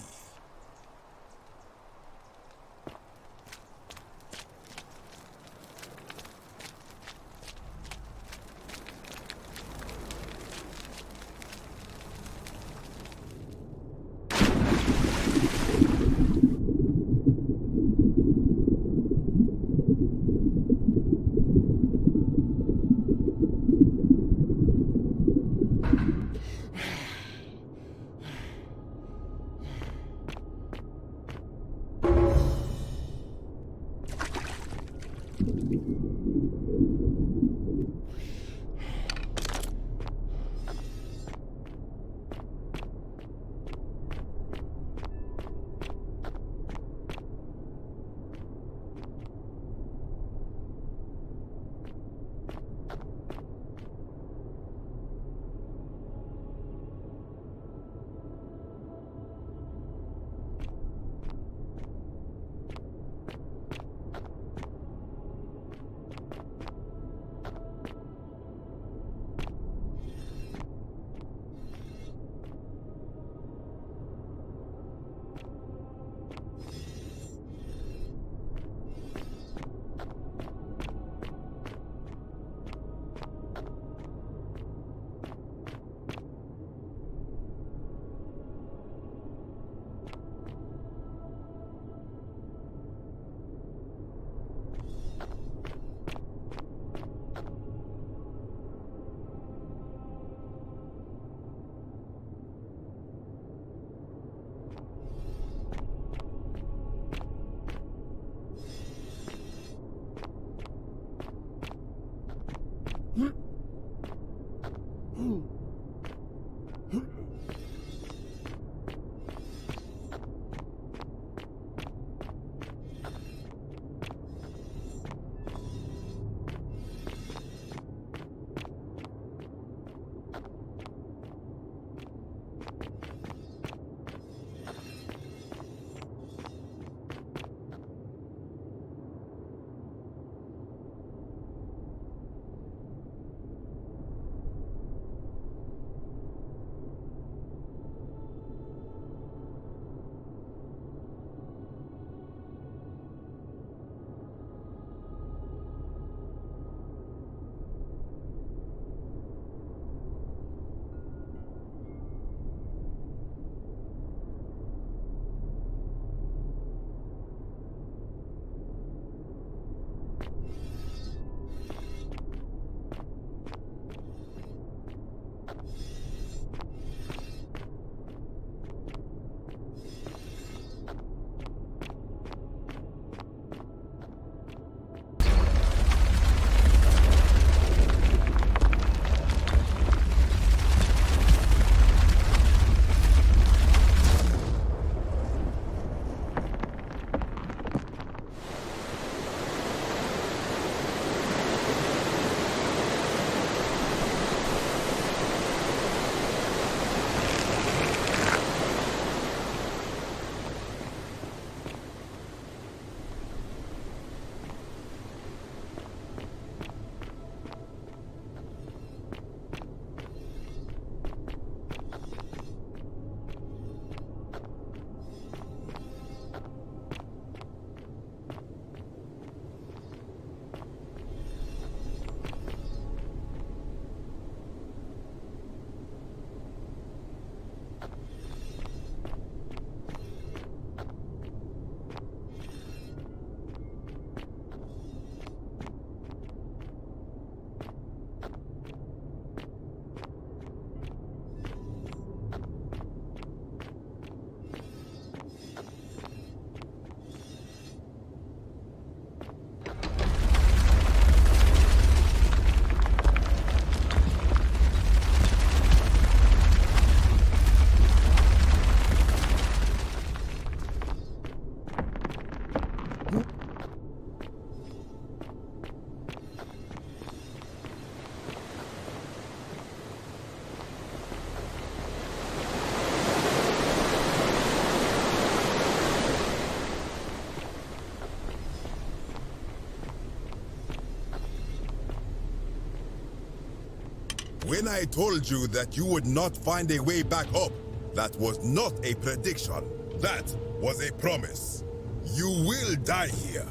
When I told you that you would not find a way back up, that was not a prediction. That was a promise. You will die here.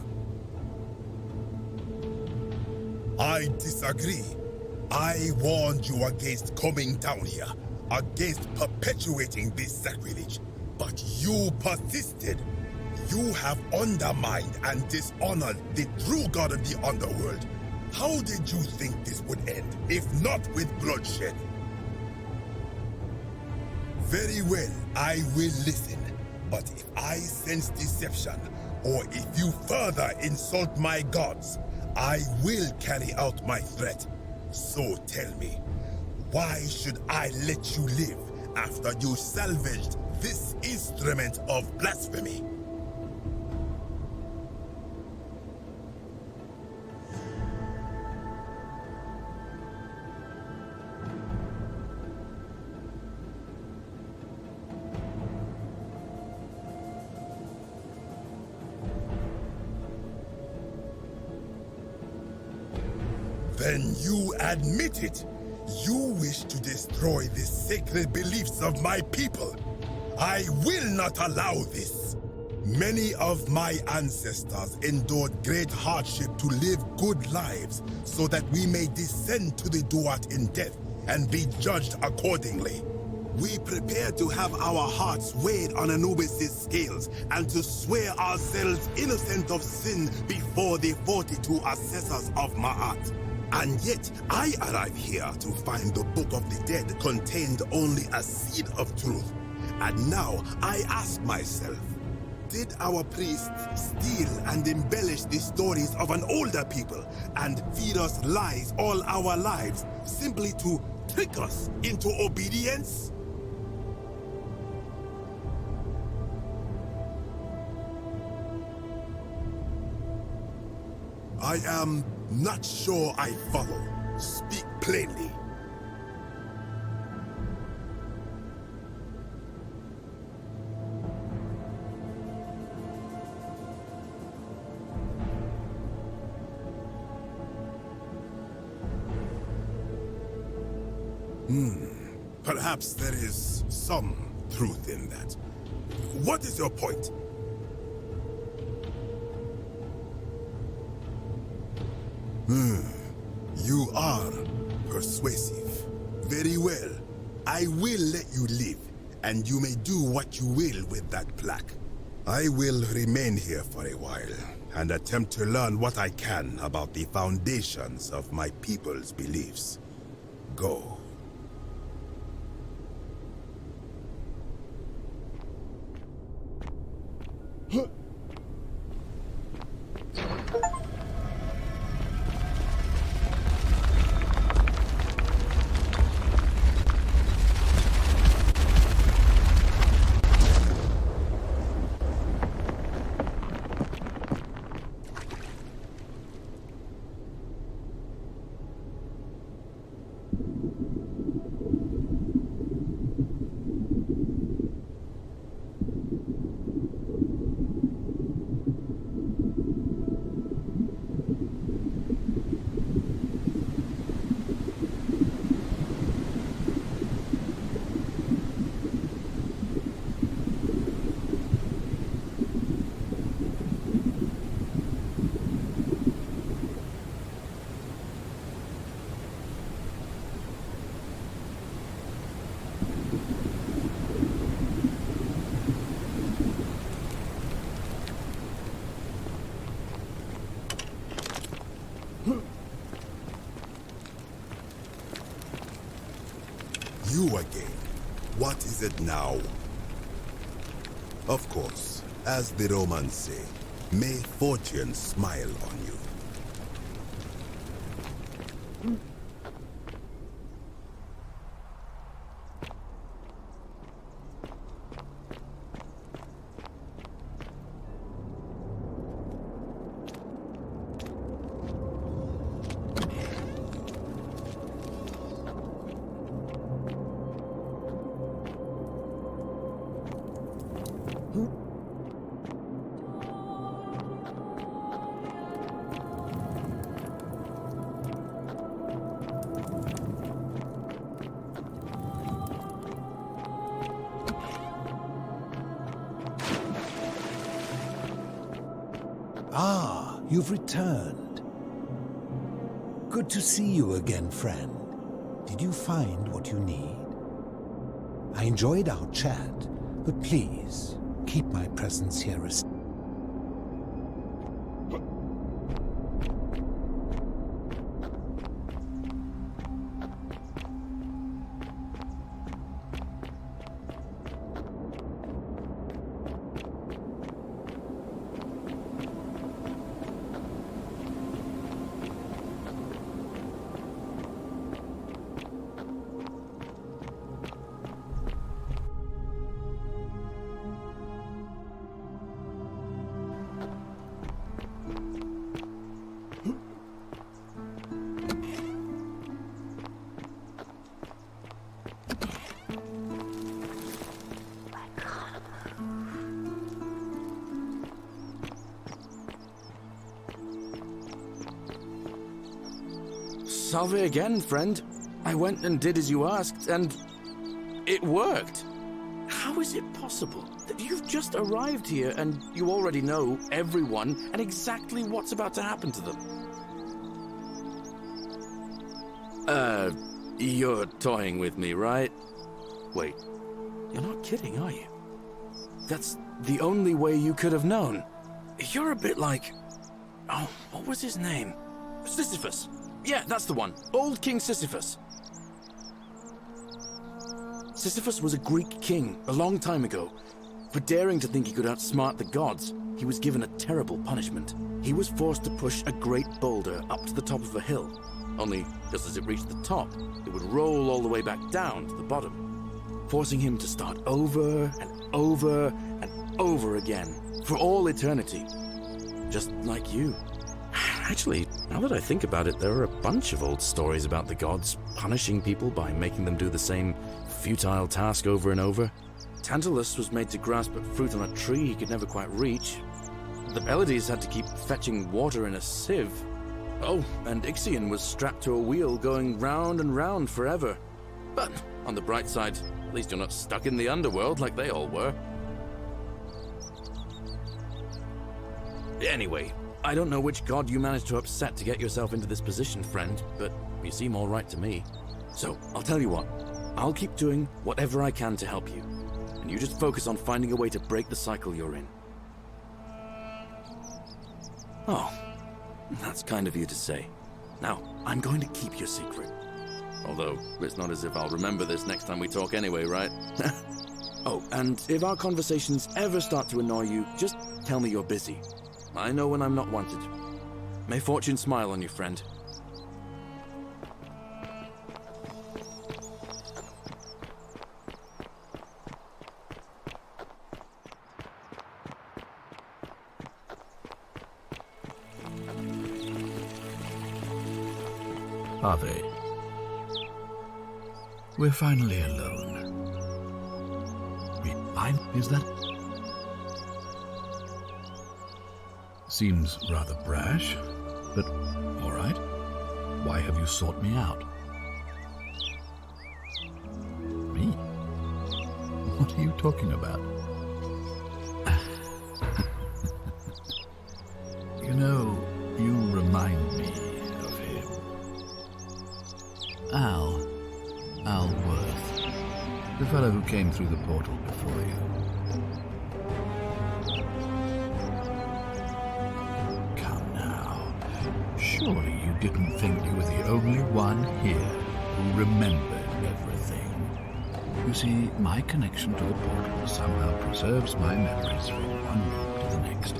I disagree. I warned you against coming down here, against perpetuating this sacrilege, but you persisted. You have undermined and dishonored the true god of the underworld. How did you think this would end, if not with bloodshed? Very well, I will listen. But if I sense deception, or if you further insult my gods, I will carry out my threat. So tell me, why should I let you live after you salvaged this instrument of blasphemy? Then you admit it. You wish to destroy the sacred beliefs of my people. I will not allow this. Many of my ancestors endured great hardship to live good lives so that we may descend to the Duat in death and be judged accordingly. We prepare to have our hearts weighed on Anubis' scales and to swear ourselves innocent of sin before the 42 assessors of Ma'at. And yet, I arrive here to find the Book of the Dead contained only a seed of truth. And now, I ask myself, did our priests steal and embellish the stories of an older people and feed us lies all our lives simply to trick us into obedience? I am not sure I follow. Speak plainly. Perhaps there is some truth in that. What is your point? You are persuasive. Very well. I will let you live, and you may do what you will with that plaque. I will remain here for a while, and attempt to learn what I can about the foundations of my people's beliefs. Go. You again. What is it now? Of course, as the Romans say, may fortune smile on you. you've returned. Good to see you again, friend. Did you find what you need? I enjoyed our chat, but please, keep my presence here restricted. Salve again, friend. I went and did as you asked, and it worked. How is it possible that you've just arrived here and you already know everyone and exactly what's about to happen to them? You're toying with me, right? Wait, you're not kidding, are you? That's the only way you could have known. You're a bit like... Oh, what was his name? Sisyphus. Yeah, that's the one. Old King Sisyphus. Sisyphus was a Greek king a long time ago. For daring to think he could outsmart the gods, he was given a terrible punishment. He was forced to push a great boulder up to the top of a hill. Only, just as it reached the top, it would roll all the way back down to the bottom, forcing him to start over and over and over again, for all eternity. Just like you. Actually, now that I think about it, there are a bunch of old stories about the gods punishing people by making them do the same futile task over and over. Tantalus was made to grasp at fruit on a tree he could never quite reach. The Pleiades had to keep fetching water in a sieve. Oh, and Ixion was strapped to a wheel going round and round forever. But on the bright side, at least you're not stuck in the underworld like they all were. Anyway, I don't know which god you managed to upset to get yourself into this position, friend, but you seem all right to me. So, I'll tell you what. I'll keep doing whatever I can to help you, and you just focus on finding a way to break the cycle you're in. Oh, that's kind of you to say. Now, I'm going to keep your secret. Although, it's not as if I'll remember this next time we talk anyway, right? Oh, and if our conversations ever start to annoy you, just tell me you're busy. I know when I'm not wanted. May fortune smile on you, friend. Are they? We're finally alone. Is that... Seems rather brash, but all right. Why have you sought me out? Me? What are you talking about? You know, you remind me of him. Al Worth, the fellow who came through the portal before you. Surely you didn't think you were the only one here who remembered everything. You see, my connection to the portal somehow preserves my memories from one loop to the next.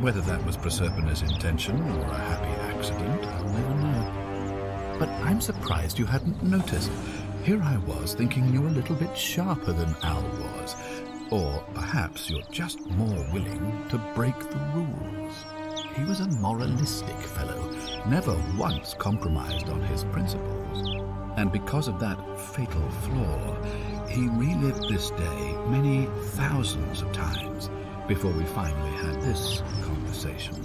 Whether that was Proserpina's intention or a happy accident, I'll never know. But I'm surprised you hadn't noticed. Here I was thinking you were a little bit sharper than Al was. Or perhaps you're just more willing to break the rules. He was a moralistic fellow, never once compromised on his principles. And because of that fatal flaw, he relived this day many thousands of times before we finally had this conversation.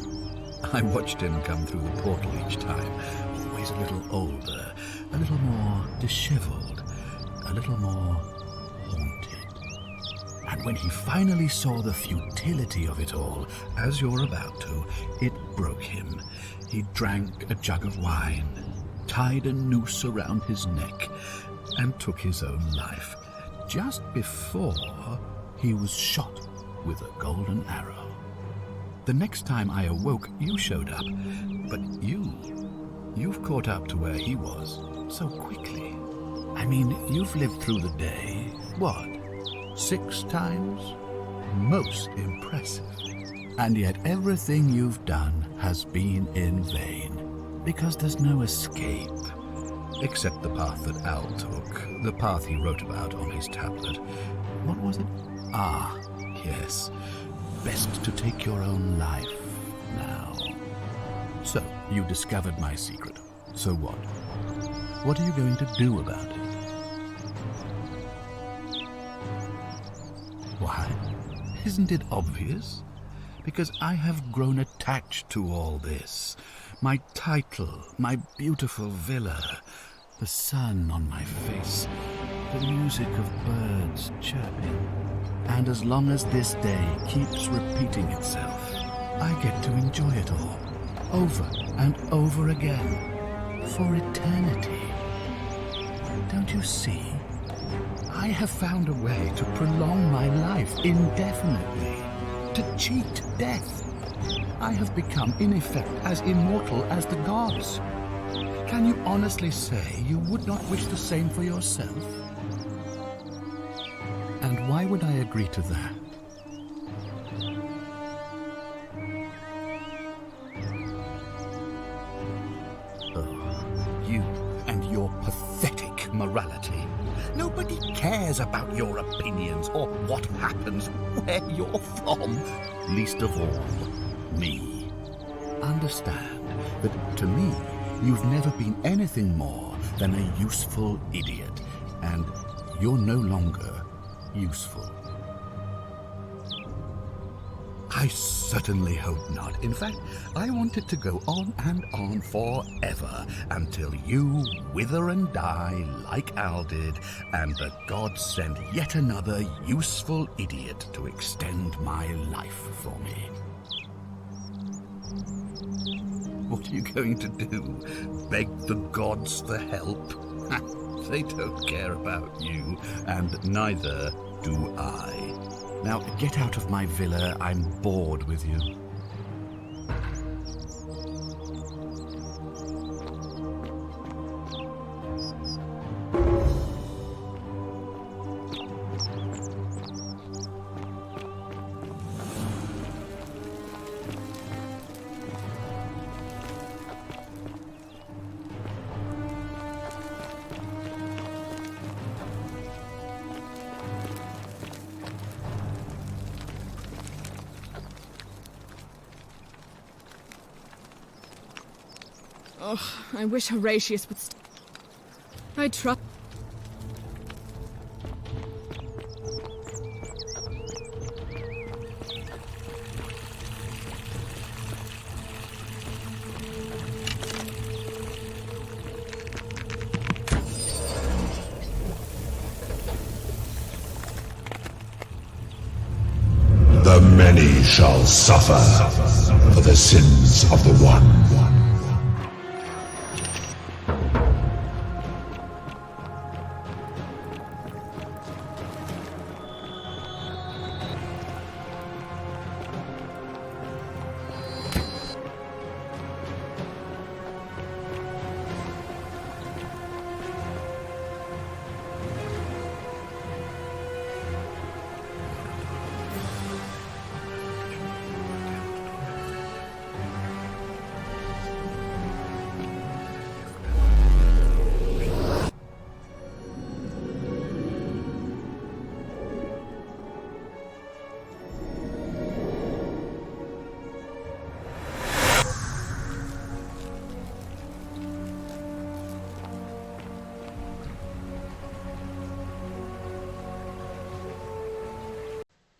I watched him come through the portal each time, always a little older, a little more disheveled, a little more haunted. And when he finally saw the futility of it all, as you're about to, it broke him. He drank a jug of wine, tied a noose around his neck, and took his own life, just before he was shot with a golden arrow. The next time I awoke, you showed up, but you've caught up to where he was so quickly. I mean, you've lived through the day, what, 6 times? Most impressive. And yet everything you've done has been in vain, because there's no escape. Except the path that Al took, the path he wrote about on his tablet. What was it? Ah, yes. Best to take your own life now. So, you discovered my secret. So what? What are you going to do about it? Why? Isn't it obvious? Because I have grown attached to all this. My title, my beautiful villa, the sun on my face, the music of birds chirping. And as long as this day keeps repeating itself, I get to enjoy it all, over and over again, for eternity. Don't you see? I have found a way to prolong my life indefinitely, to cheat death. I have become, in effect, as immortal as the gods. Can you honestly say you would not wish the same for yourself? And why would I agree to that? Oh, you and your pathetic morality. Nobody cares about your opinions or what happens where you're from. Least of all, me. Understand that to me, you've never been anything more than a useful idiot, and you're no longer useful. I certainly hope not. In fact, I want it to go on and on forever until you wither and die like Al did, and the gods send yet another useful idiot to extend my life for me. What are you going to do? Beg the gods for help? They don't care about you, and neither do I. Now, get out of my villa. I'm bored with you. Oh, I wish Horatius would I trust. The many shall suffer for the sins of the one.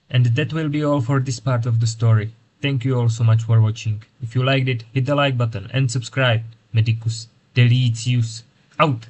And that will be all for this part of the story. Thank you all so much for watching. If you liked it, hit the like button and subscribe. Medicus Delicius out!